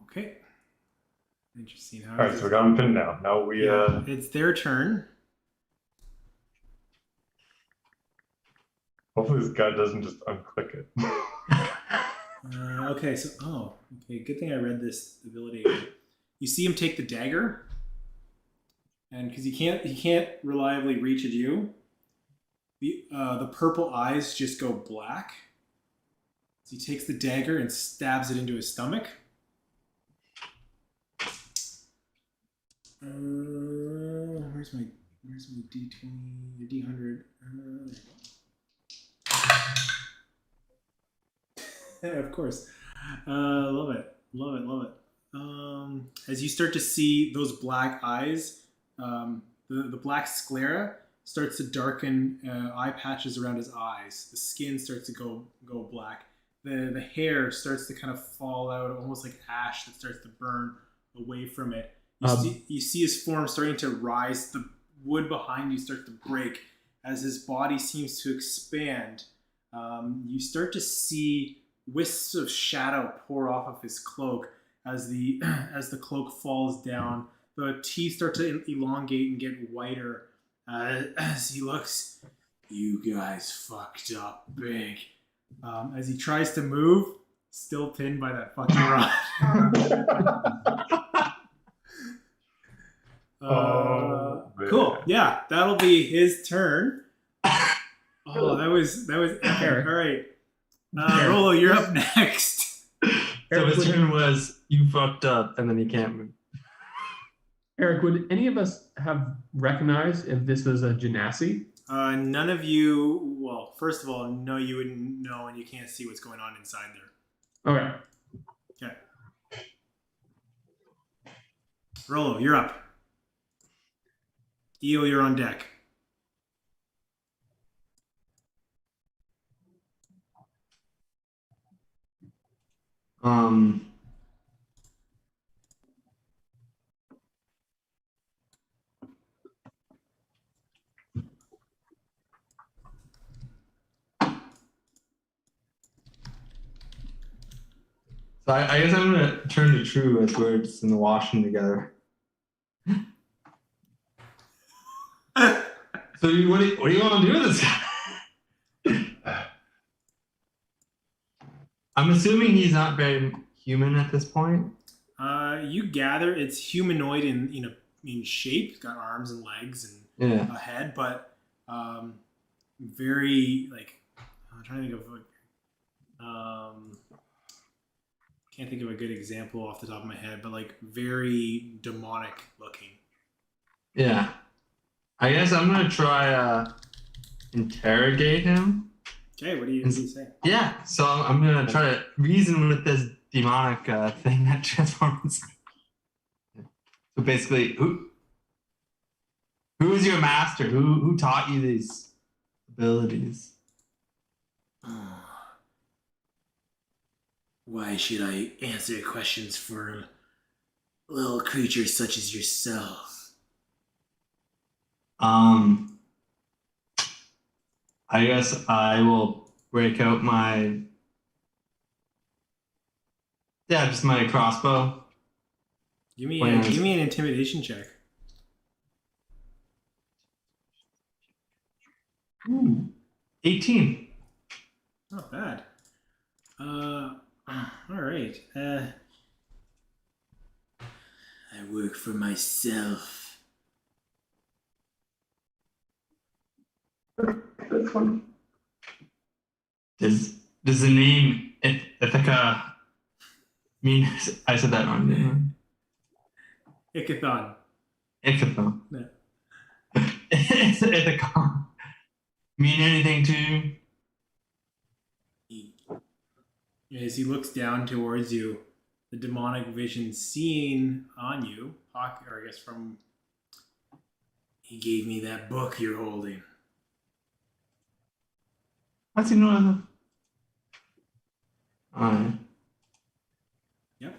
Okay. Interesting. How All right, so we got him pinned down. Now we, it's their turn. hopefully this guy doesn't just unclick it. Okay, so good thing I read this ability. You see him take the dagger, and because he can't reliably reach at you, the purple eyes just go black. So he takes the dagger and stabs it into his stomach. Where's my D20, the D100? Of course. Love it. As you start to see those black eyes, the black sclera starts to darken, eye patches around his eyes. The skin starts to go black. The hair starts to kind of fall out, almost like ash that starts to burn away from it. You see his form starting to rise. The wood behind you starts to break as his body seems to expand. You start to see wisps of shadow pour off of his cloak as the cloak falls down. The teeth start to elongate and get whiter as he looks. You guys fucked up big. As he tries to move, still pinned by that fucking rod. Cool. Yeah, that'll be his turn. Oh, that was epic. All right. Rollo, you're up next. So his turn was you fucked up, and then he can't move. Eric, would any of us have recognized if this was a genasi? None of you. Well, first of all, no, you wouldn't know, and you can't see what's going on inside there. Okay. Okay. Rollo, you're up. Eo, you're on deck. So I guess I'm gonna turn to True as we're just in the washing together. So what do you want to do with this guy? I'm assuming he's not very human at this point. You gather it's humanoid in shape. It's got arms and legs and a head, but very like I'm trying to think of can't think of a good example off the top of my head, but like very demonic looking. Yeah. I guess I'm gonna try interrogate him. Okay, what do you say? Yeah, so I'm gonna try to reason with this demonic thing that transforms. So basically, who is your master? Who taught you these abilities? Why should I answer questions for little creatures such as yourself? I guess I will break out my just my crossbow. Give me an intimidation check. Ooh, 18. Not bad. All right. I work for myself. This one. Does the name Ithaca mean I said that wrong, didn't Ickathon. I? Ithaca. No. Ithaca mean anything to you? As he looks down towards you, the demonic vision seen on you, or I guess from, he gave me that book you're holding. What's he know? Yep.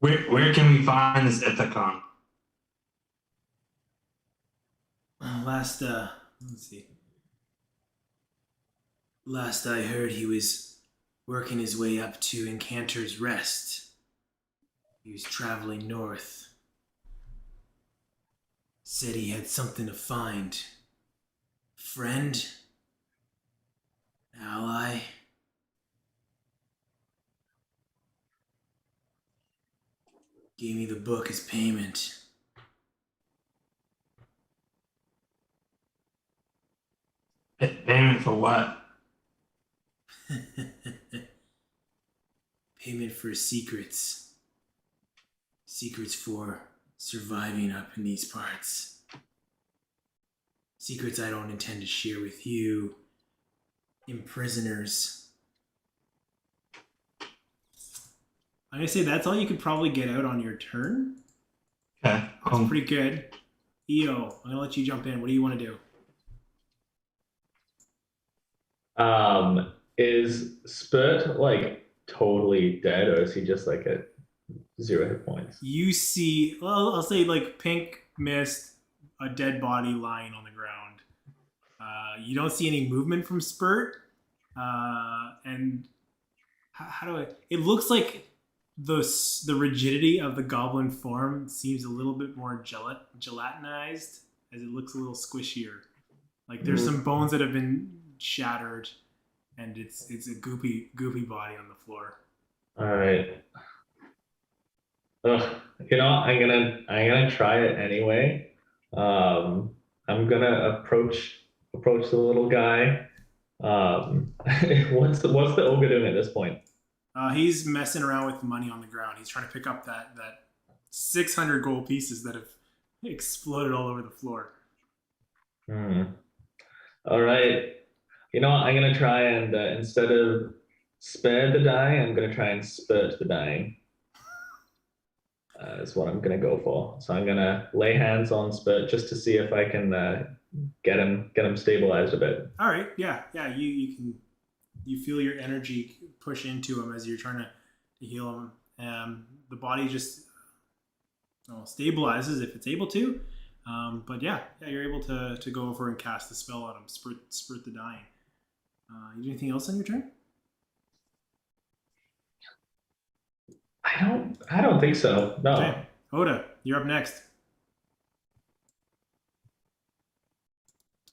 Where can we find this Ithacon? Let's see. Last I heard, he was working his way up to Incanter's Rest. He was traveling north. Said he had something to find. Friend? Ally? Gave me the book as payment. Payment for what? Payment for secrets. Secrets for surviving up in these parts. Secrets I don't intend to share with you. Imprisoners. I'm gonna say that's all you could probably get out on your turn. Okay. That's pretty good. EO, I'm gonna let you jump in. What do you want to do? Is Spurt like totally dead, or is he just like at 0 hit points? You see, well, I'll say like pink mist, a dead body lying on the ground. You don't see any movement from Spurt, and how do I? It looks like the rigidity of the goblin form seems a little bit more gelatinized, as it looks a little squishier. Like there's some bones that have been shattered, and it's a goopy body on the floor. All right. I'm gonna try it anyway. I'm gonna approach the little guy. What's the ogre doing at this point? He's messing around with the money on the ground. He's trying to pick up that 600 gold pieces that have exploded all over the floor. All right. I'm gonna try and instead of spare the dying, I'm gonna try and spurt the dying. Is what I'm gonna go for. So I'm gonna lay hands on Spurt just to see if I can get him stabilized a bit. All right, yeah. You feel your energy push into him as you're trying to heal him. The body just stabilizes if it's able to. But yeah, you're able to go over and cast the spell on him, spurt the dying. You do anything else on your turn? I don't think so. No. Okay. Oda, you're up next.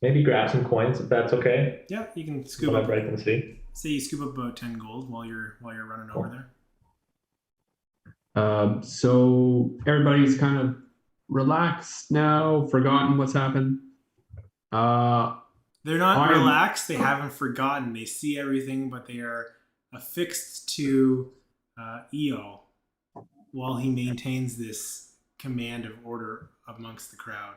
Maybe grab some coins if that's okay. Yeah, you can scoop Whatever up. I can see. Say you scoop up about 10 gold while you're running over there. So everybody's kind of relaxed now, forgotten what's happened. They're not relaxed. They haven't forgotten. They see everything, but they are affixed to EO while he maintains this command of order amongst the crowd.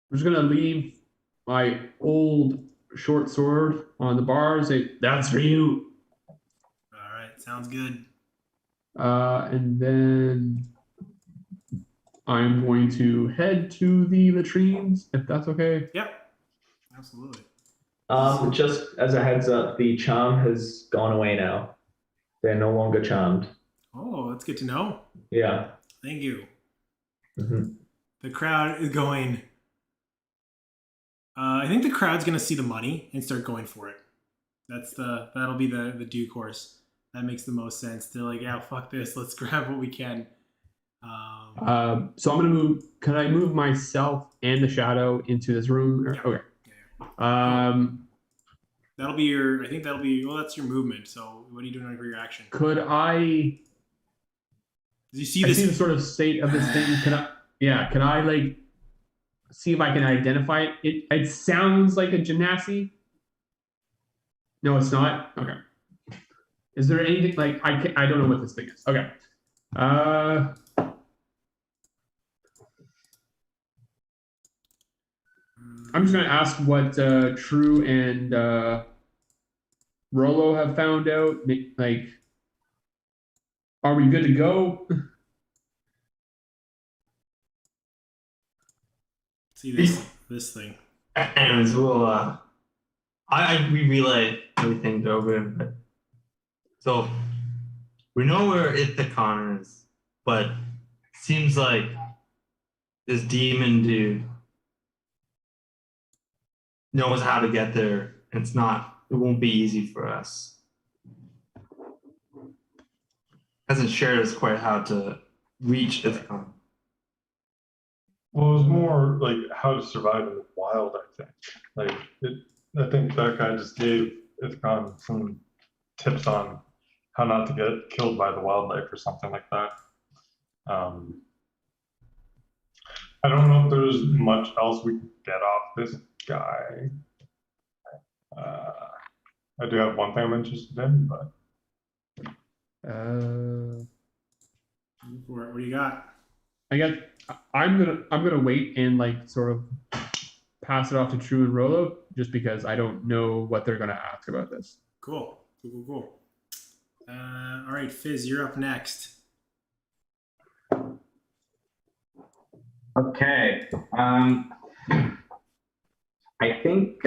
I'm just gonna leave my old short sword on the bar. Say that's for you. All right, sounds good. And then I'm going to head to the latrines, if that's okay. Yep, absolutely. Just as a heads up, the charm has gone away now. They're no longer charmed. Oh, that's good to know. Yeah. Thank you. Mm-hmm. The crowd is going. I think the crowd's gonna see the money and start going for it. That'll be the due course. That makes the most sense. They're like, yeah, fuck this. Let's grab what we can. So I'm gonna move. Can I move myself and the shadow into this room? Yeah. Okay. Yeah. That'll be your. I think that'll be. Well, that's your movement. So what are you doing for your action? Could I? Did you see I this? see the sort of state of this thing. Can I? Yeah. Can I like see if I can identify it? It sounds like a genasi. No, it's not. Okay. Is there anything like I don't know what this thing is. Okay. I'm just gonna ask what True and Rolo have found out. Like, are we good to go? See this thing. Anyways, we'll we relay everything to Oberyn, but so we know where Ithacon is, but seems like this demon dude knows how to get there. It won't be easy for us. Hasn't shared us quite how to reach Ithacon. Well, it was more like how to survive in the wild, I think. I think that guy just gave Ithcon some tips on how not to get killed by the wildlife or something like that. I don't know if there's much else we can get off this guy. I do have one thing I'm interested in, but What do you got? I'm gonna wait and like sort of pass it off to True and Rolo just because I don't know what they're gonna ask about this. Cool. All right, Fizz, you're up next. Okay. I think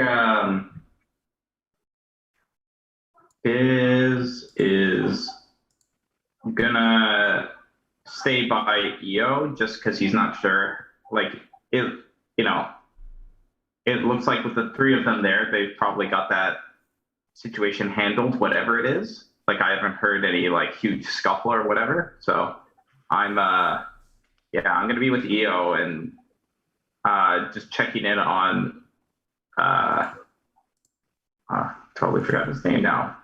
is gonna stay by EO just because he's not sure. Like it looks like with the three of them there, they've probably got that situation handled, whatever it is. Like I haven't heard any like huge scuffle or whatever. So I'm gonna be with EO and just checking in on totally forgot his name now.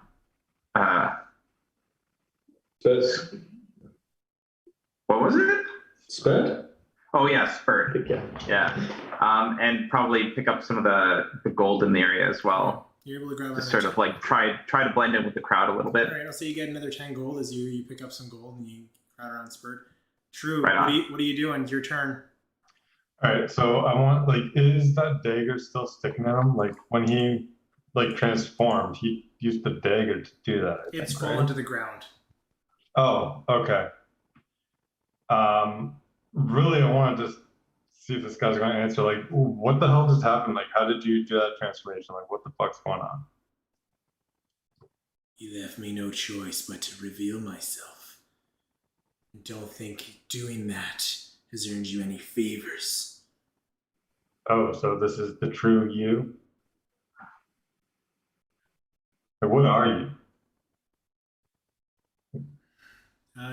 What was it? Spurt? Oh yeah, Spurt. Yeah. And probably pick up some of the gold in the area as well. You're able to grab Just sort of like try to blend in with the crowd a little bit. All right, I'll say you get another 10 gold as you pick up some gold and you crowd around Spurt. True. Right on. What are you doing? It's your turn. all right. So I want is that dagger still sticking at him? Like when he transformed, he used the dagger to do that. It's fallen to the ground. Oh, okay. Really, I want to just see if this guy's going to answer. Like, what the hell just happened? Like, how did you do that transformation? Like, what the fuck's going on? You left me no choice but to reveal myself. Don't think doing that has earned you any favors. Oh, so this is the true you? Like, what are you?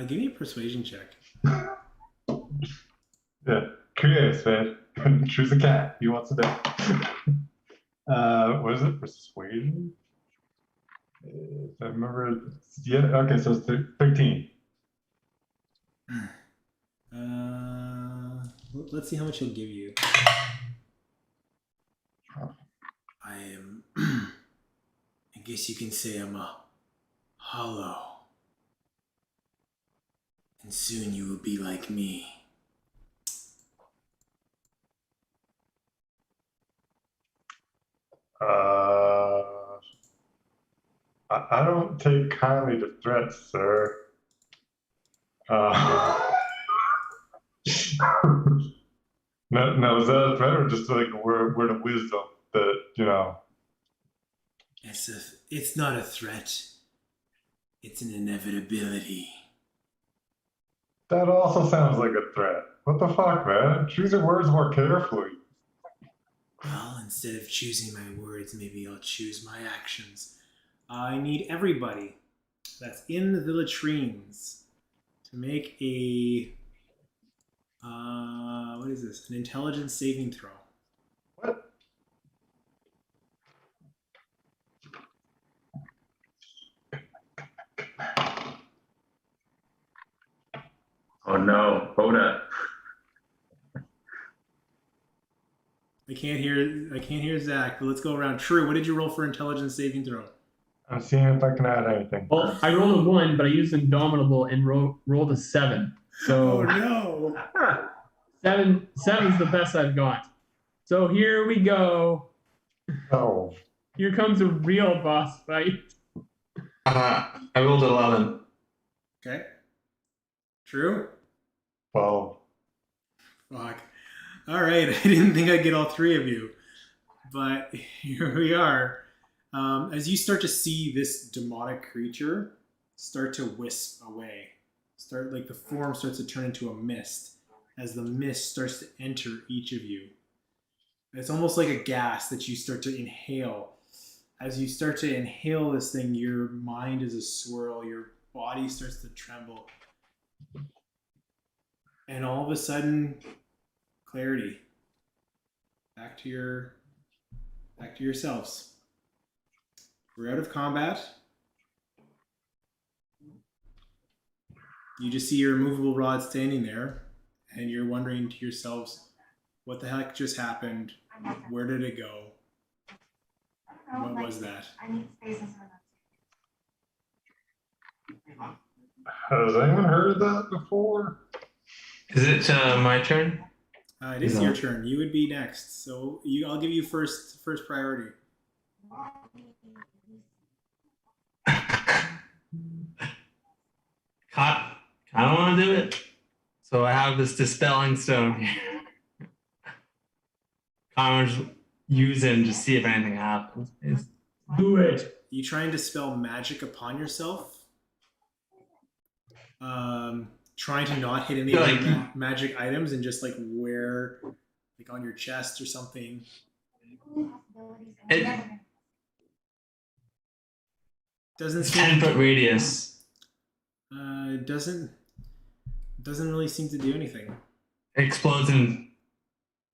Give me a persuasion check. Yeah, curious, man. Choose a cat. He wants to know. What is it? Persuasion? If I remember. Yeah, okay, so it's 13. Let's see how much he'll give you. I am. I guess you can say I'm a hollow. And soon you will be like me. I don't take kindly to threats, sir. No, is that a threat or just like a word of wisdom that, you know? It's not a threat. It's an inevitability. That also sounds like a threat. What the fuck, man? Choose your words more carefully. Well, instead of choosing my words, maybe I'll choose my actions. I need everybody that's in the latrines to make a what is this? An intelligence saving throw. What? Oh no, Hoda. I can't hear Zach, but let's go around. True, what did you roll for intelligence saving throw? I'm seeing if I can add anything. Well, I rolled a 1, but I used Indomitable and rolled a 7. So Oh no. seven's the best I've got. So here we go. Oh, Here comes a real boss fight. I rolled 11. Okay. True? well, Fuck. All right, I didn't think I'd get all three of you, but here we are. As you start to see this demonic creature start to wisp away, the form starts to turn into a mist as the mist starts to enter each of you. It's almost like a gas that you start to inhale. As you start to inhale this thing, your mind is a swirl, your body starts to tremble. And all of a sudden, clarity. Back to yourselves. We're out of combat. You just see your immovable rod standing there, and you're wondering to yourselves, what the heck just happened? Where did it go? What was that? has anyone heard of that before? Is it my turn? It is your turn. You would be next. So I'll give you first priority. I don't want to do it. So I have this dispelling stone here. I'm just using to see if anything happens. Do it. You try and dispel magic upon yourself. Trying to not hit any of the magic items and just like wear like on your chest or something. It Doesn't it's seem 10-foot radius. it doesn't really seem to do anything. It explodes in.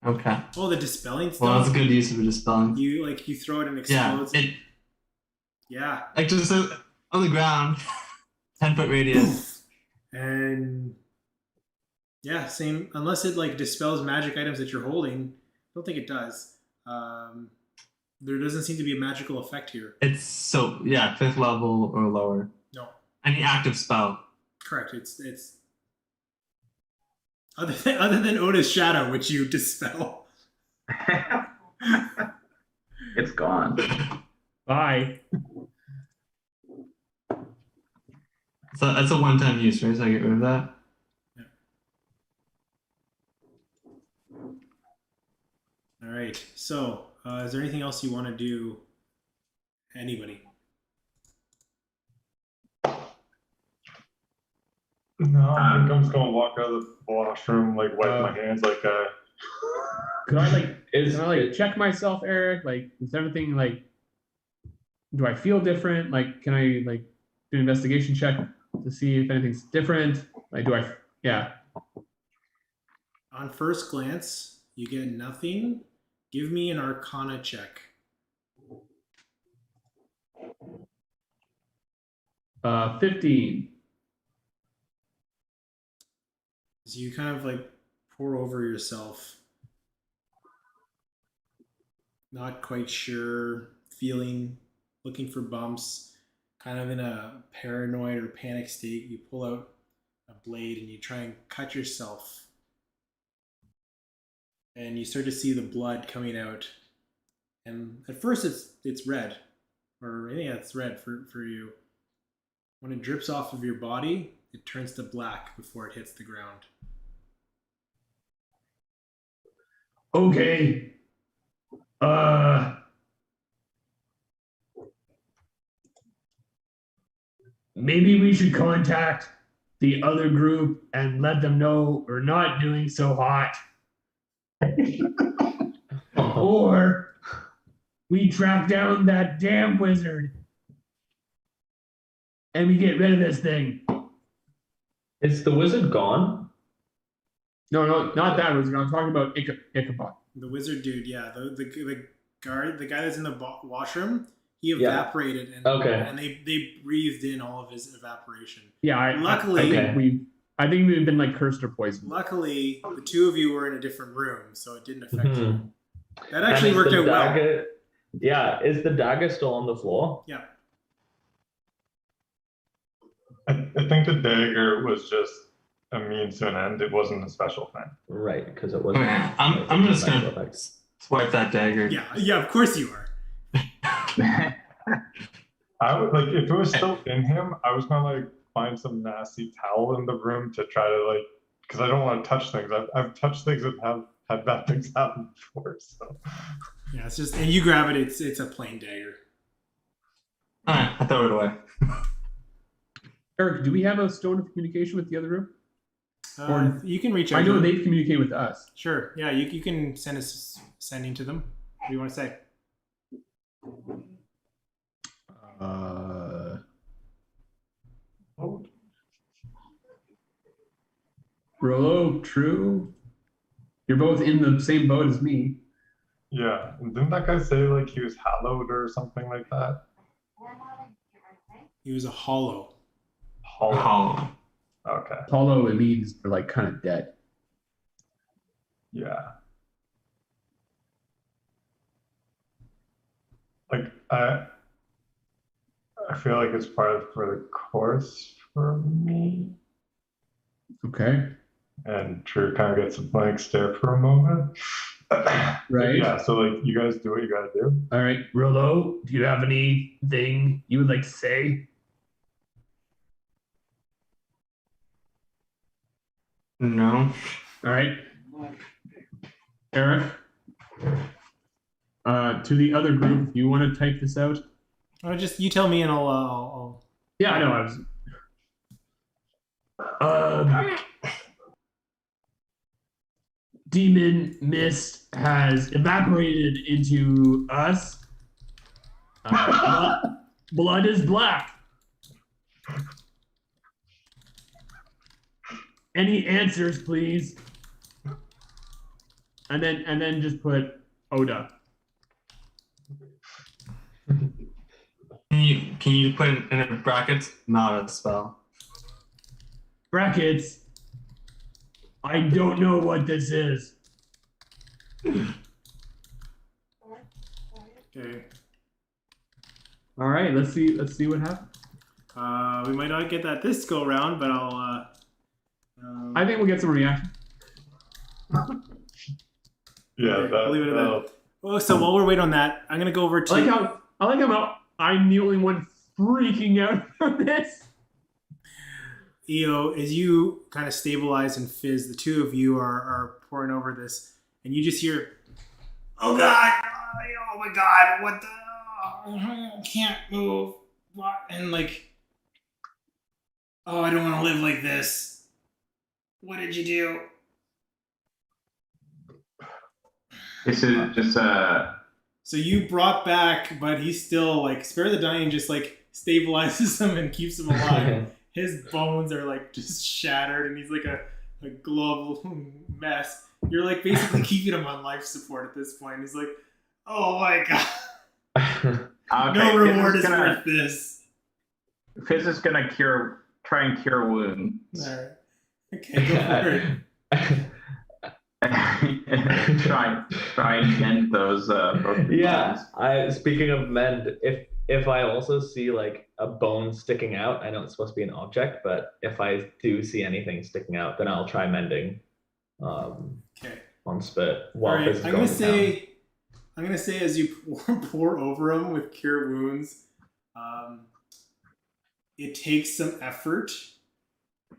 Okay. Oh, the dispelling stuff. Well, that's a good use of a dispelling. You throw it and it Yeah. explodes. Yeah. Like just on the ground. 10-foot radius. And yeah, same. Unless it like dispels magic items that you're holding, I don't think it does. There doesn't seem to be a magical effect here. It's 5th level or lower. No. Any active spell. Correct. It's other than Oda's shadow, which you dispel. It's gone. Bye. So that's a one-time use, right? So I get rid of that. Yeah. All right. So, is there anything else you want to do? Anybody? No, I think I'm just gonna walk out of the washroom, like wipe my hands, like Can I check myself, Eric? Like, is everything like? Do I feel different? Like, can I like do an investigation check to see if anything's different? Like, do I? Yeah. On first glance, you get nothing. Give me an Arcana check. 15. So you kind of like pour over yourself. Not quite sure, feeling, looking for bumps, kind of in a paranoid or panic state. You pull out a blade and you try and cut yourself. And you start to see the blood coming out. And at first it's red, or yeah, it's red for you. When it drips off of your body, it turns to black before it hits the ground. Okay. Maybe we should contact the other group and let them know we're not doing so hot. Or we track down that damn wizard and we get rid of this thing. Is the wizard gone? No, not that wizard. I'm talking about Ichabod. The wizard dude, yeah, the guard, the guy that's in the washroom, he evaporated, and they breathed in all of his evaporation. Yeah, I think we've been like cursed or poisoned. Luckily, the two of you were in a different room, so it didn't affect you. That actually worked out well. Yeah, is the dagger still on the floor? Yeah. I think the dagger was just a means to an end. It wasn't a special thing. Right, because it wasn't. Okay, I'm just gonna swipe that dagger. Yeah, of course you are. I would like if it was still in him, I was gonna like find some nasty towel in the room to try to like, because I don't want to touch things. I've touched things that have had bad things happen before. So yeah, it's just, and you grab it. It's a plain dagger. All right, I throw it away. Eric, do we have a stone of communication with the other room? Or you can reach out. I know they communicate with us. Sure. Yeah, you can send us sending to them. What do you want to say? Rollo, true. You're both in the same boat as me. yeah, and didn't that guy say like he was hallowed or something like that? He was a hollow. Hollow. Okay. Hollow, it means they're like kind of dead. Yeah. Like I feel like it's part for the course for me. Okay. And Drew kind of gets a blank stare for a moment. Right. Yeah, so like you guys do what you gotta do. All right, Rollo, do you have anything you would like to say? No. All right. Eric, to the other group, you want to type this out? Or just you tell me, and I'll. Yeah, I know. I was. Demon mist has evaporated into us. Blood is black. Any answers, please? And then just put Oda. Can you put in brackets? Not a spell. Brackets. I don't know what this is. Okay. All right, let's see what happens. We might not get that this go round, but I'll. I think we'll get some reaction. Yeah, Okay, I'll leave it at that. Oh, so while we're waiting on that, I'm gonna go over to. I like how I'm the only one freaking out from this. EO, as you kind of stabilize and fizz, the two of you are pouring over this, and you just hear, "Oh God! Oh my God! What the? I can't move! What?" And like, "Oh, I don't want to live like this. What did you do?" This is just So you brought back, but he's still like spare the dying. Just like stabilizes him and keeps him alive. His bones are like just shattered, and he's like a glove mess. You're like basically keeping him on life support at this point. He's like, "Oh my God, okay, no reward is worth this." Fizz is gonna try and cure wounds. All right, okay, go for it. try and mend those broken bones. Speaking of mend, if I also see like a bone sticking out, I know it's supposed to be an object, but if I do see anything sticking out, then I'll try mending. Okay. On spit. All right, I'm I'm gonna say as you pour over him with cure wounds, it takes some effort.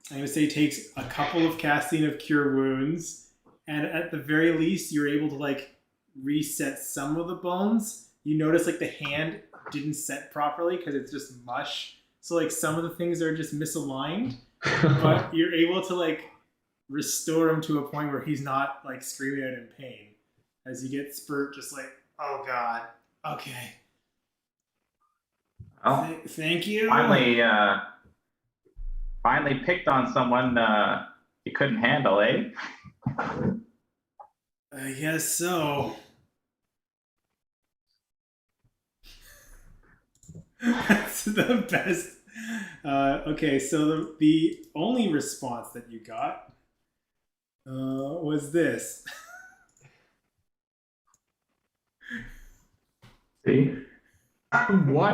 I'm gonna say it takes a couple of casting of cure wounds, and at the very least, you're able to like reset some of the bones. You notice like the hand didn't set properly because it's just mush. So like some of the things are just misaligned, but you're able to like restore him to a point where he's not like screaming out in pain. As you get Spurt just like, oh god, okay. Oh, Thank you. Finally picked on someone you couldn't handle, eh? I guess so. That's the best. Okay, so the only response that you got was this. See? What?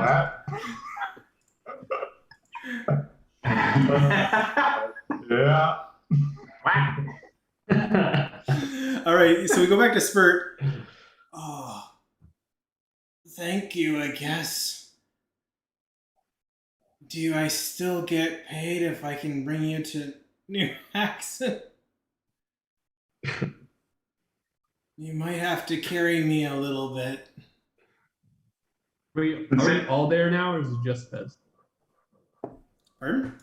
Yeah. All right, so we go back to Spurt. Oh, thank you, I guess. Do I still get paid if I can bring you to New Haxon? You might have to carry me a little bit. Are we all there now, or is it just this? Pardon?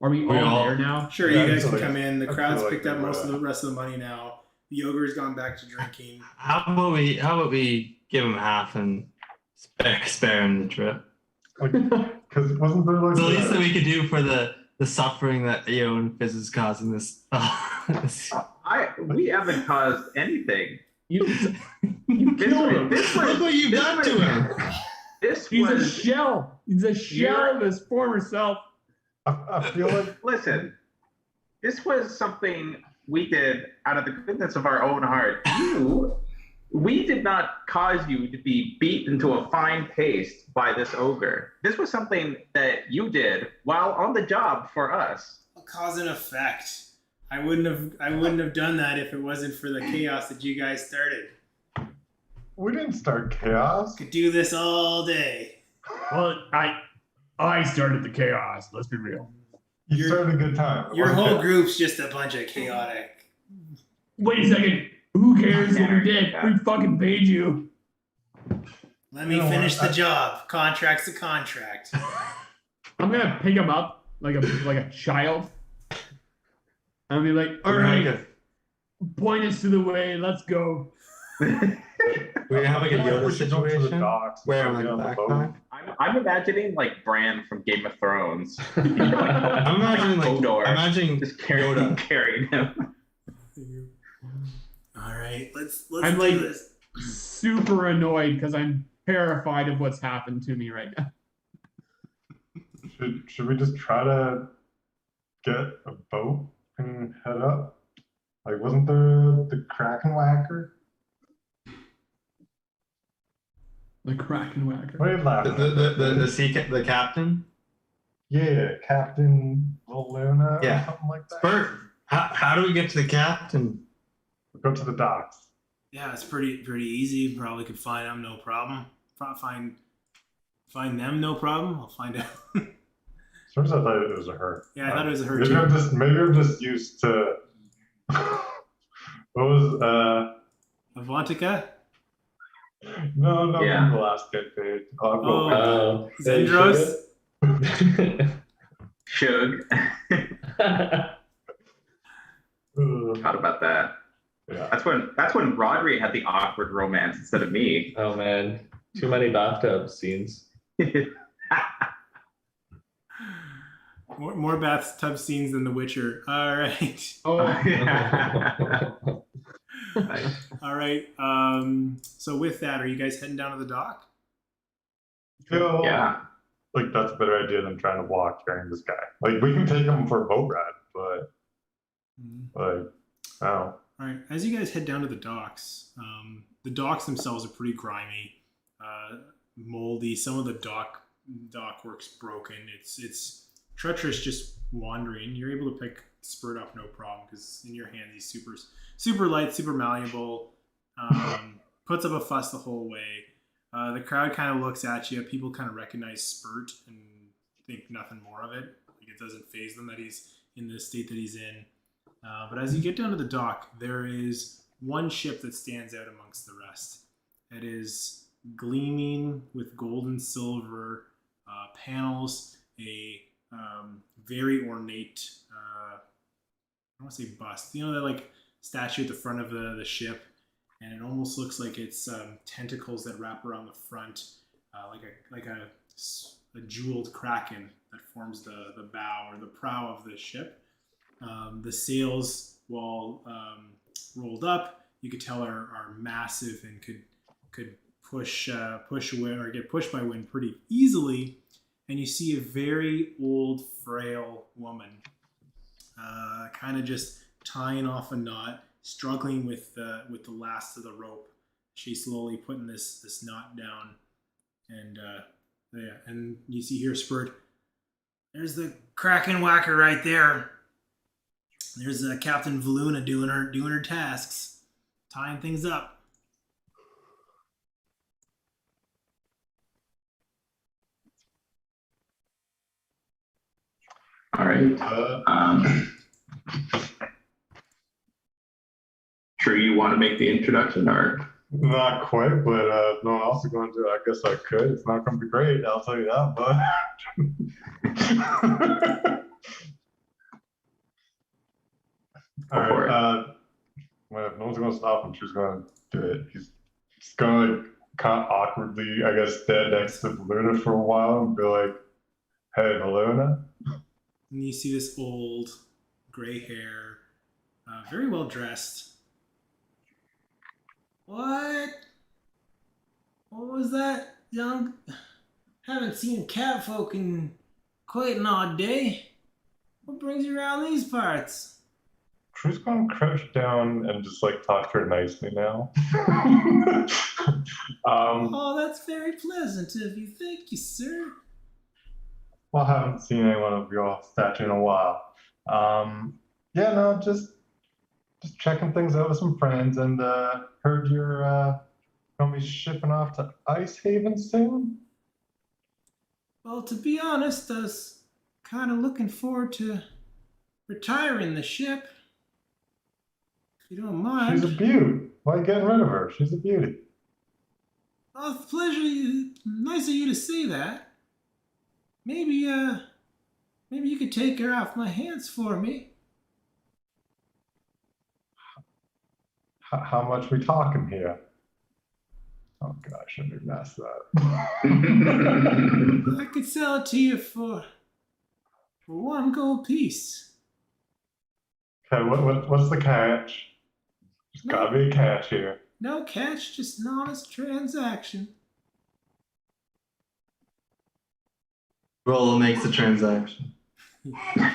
Are we all there now? Sure, Yeah, you guys I feel can like- come in. The I crowd's feel like picked up they most of would. the rest of the money now. The ogre's gone back to drinking. How about we give him half and spare him the trip? Because wasn't there like It's the least that a- we could do for the suffering that and Fizz is causing this. We haven't caused anything. You This killed him. was- Look what you've this done was- to him. This He's a was shell. He's a shell of his former self. I feel like listen. This was something we did out of the goodness of our own heart. We did not cause you to be beaten to a fine paste by this ogre. This was something that you did while on the job for us. Cause and effect. I wouldn't have done that if it wasn't for the chaos that you guys started. we didn't start chaos. Could do this all day. Well, I started the chaos. Let's be real. You started a good time. It Your wasn't whole chaos. group's just a bunch of chaotic. Wait a second. Who cares what we did? We fucking paid you. Let me You know finish what? the job. Contract's a contract. I'm gonna pick him up like a child. I'll be like, all right, point us to the way. Let's go. We're having a I feel like Yoda we should go to the situation docks where and I'm get like on the boat. backpack. I'm imagining like Bran from Game of Thrones. I'm imagining like Hodor. imagine Just Yoda. carrying him. All right, let's I'm do like- this. Super annoyed because I'm terrified of what's happened to me right now. Should we just try to get a boat and head up? Like, wasn't there the KrakenWagon? The KrakenWagon. What are you laughing at? The captain. Yeah, Captain Luna Yeah. or something like that. Bert, how do we get to the captain? Go to the docks. Yeah, it's pretty easy. Probably could find them, no problem. Find them, no problem. I'll find out. First, I thought it was a her. Yeah, I thought it was a her maybe too. maybe I'm just used to. What was Avantika? No, Yeah. from the last get paid. Oh. Zendros? Shug. Forgot about that. Yeah. That's when Rodri had the awkward romance instead of me. Oh man, too many bathtub scenes. More bathtub scenes than The Witcher. All right. Oh, Nice. All right. So with that, are you guys heading down to the dock? Feel Yeah. like that's a better idea than trying to walk carrying this guy. Like, we can take him for a boat ride, but like, oh. All right. As you guys head down to the docks themselves are pretty grimy, moldy. Some of the dock work's broken. It's treacherous just wandering. You're able to pick Spurt up no problem because in your hands he's super light, super malleable. puts up a fuss the whole way. The crowd kind of looks at you. People kind of recognize Spurt and think nothing more of it. Like, it doesn't faze them that he's in the state that he's in. But as you get down to the dock, there is one ship that stands out amongst the rest. It is gleaming with gold and silver panels, a very ornate, I don't want to say bust, you know, that like statue at the front of the ship, and it almost looks like it's tentacles that wrap around the front, like a jeweled kraken that forms the bow or the prow of the ship. The sails, while rolled up, you could tell are massive and could push away or get pushed by wind pretty easily. And you see a very old, frail woman, kind of just tying off a knot, struggling with the last of the rope. She's slowly putting this knot down, and and you see here Spurt. There's the KrakenWagon right there. There's Captain Valuna doing her tasks, tying things up. All right. Sure, you want to make the introduction, or? Not quite, but if no one else is going to, I guess I could. It's not going to be great, I'll tell you that, but. All right. Well, if no one's going to stop him, she's going to do it. He's going to like kind of awkwardly, I guess, stand next to Luna for a while and be like, "Hey, Luna." And you see this old, gray hair, very well dressed. What? What was that, young? Haven't seen catfolk in quite an odd day. What brings you around these parts? She's going to crouch down and just like talk to her nicely now. Oh, that's very pleasant of you. Thank you, sir. Well, I haven't seen anyone of your stature in a while. Yeah, no, just checking things out with some friends, and heard you're gonna be shipping off to Ice Haven soon. Well, to be honest, I was kind of looking forward to retiring the ship. If you don't mind. She's a beaut. Why are you getting rid of her? She's a beauty. Oh, it's a pleasure. Nice of you to say that. Maybe you could take her off my hands for me. How much we talking here? Oh gosh, I did mess that. I could sell it to you for 1 gold piece. Okay, what's the catch? There's gotta be a catch here. No catch, just an honest transaction. Rolo makes the transaction. Here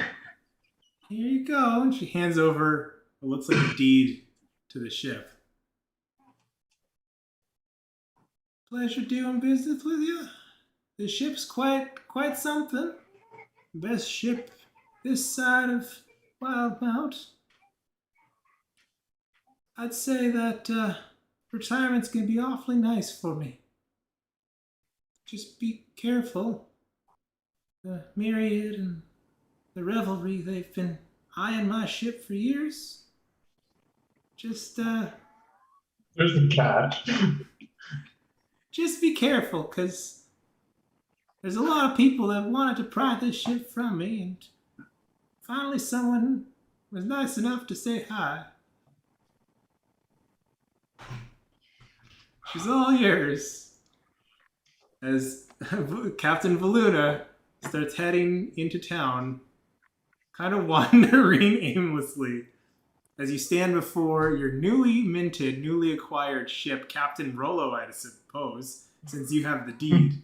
you go. And she hands over what looks like a deed to the ship. Pleasure doing business with you. The ship's quite something. Best ship this side of Wildmount. I'd say that retirement's gonna be awfully nice for me. Just be careful. The Myriad and the Revelry, they've been eyeing my ship for years. Just There's the catch. just be careful, because there's a lot of people that wanted to pry this ship from me, and finally someone was nice enough to say hi. She's all yours. As Captain Valuna starts heading into town, kind of wandering aimlessly, as you stand before your newly acquired ship, Captain Rolo, I suppose, since you have the deed.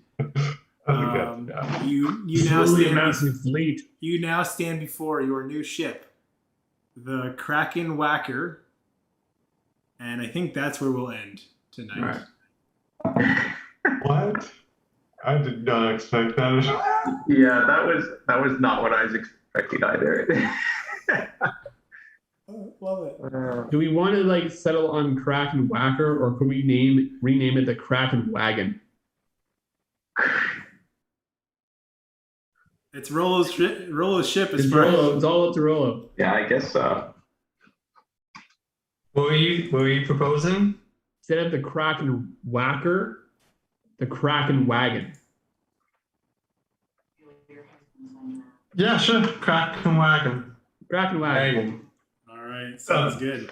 You now Really stand massive fleet. You now stand before your new ship, the KrakenWagon, and I think that's where we'll end tonight. Right. What? I did not expect that. Yeah, that was not what I was expecting either. Love it. Do we want to like settle on KrakenWagon, or could we rename it the KrakenWagon? It's Rollo's ship as It's far Rollo. as It's all up to Rollo. Yeah, I guess so. What were you proposing? Instead of the KrakenWacker, the KrakenWagon. Yeah, sure. KrakenWagon. KrakenWagon. Wagon. all right. Sounds good.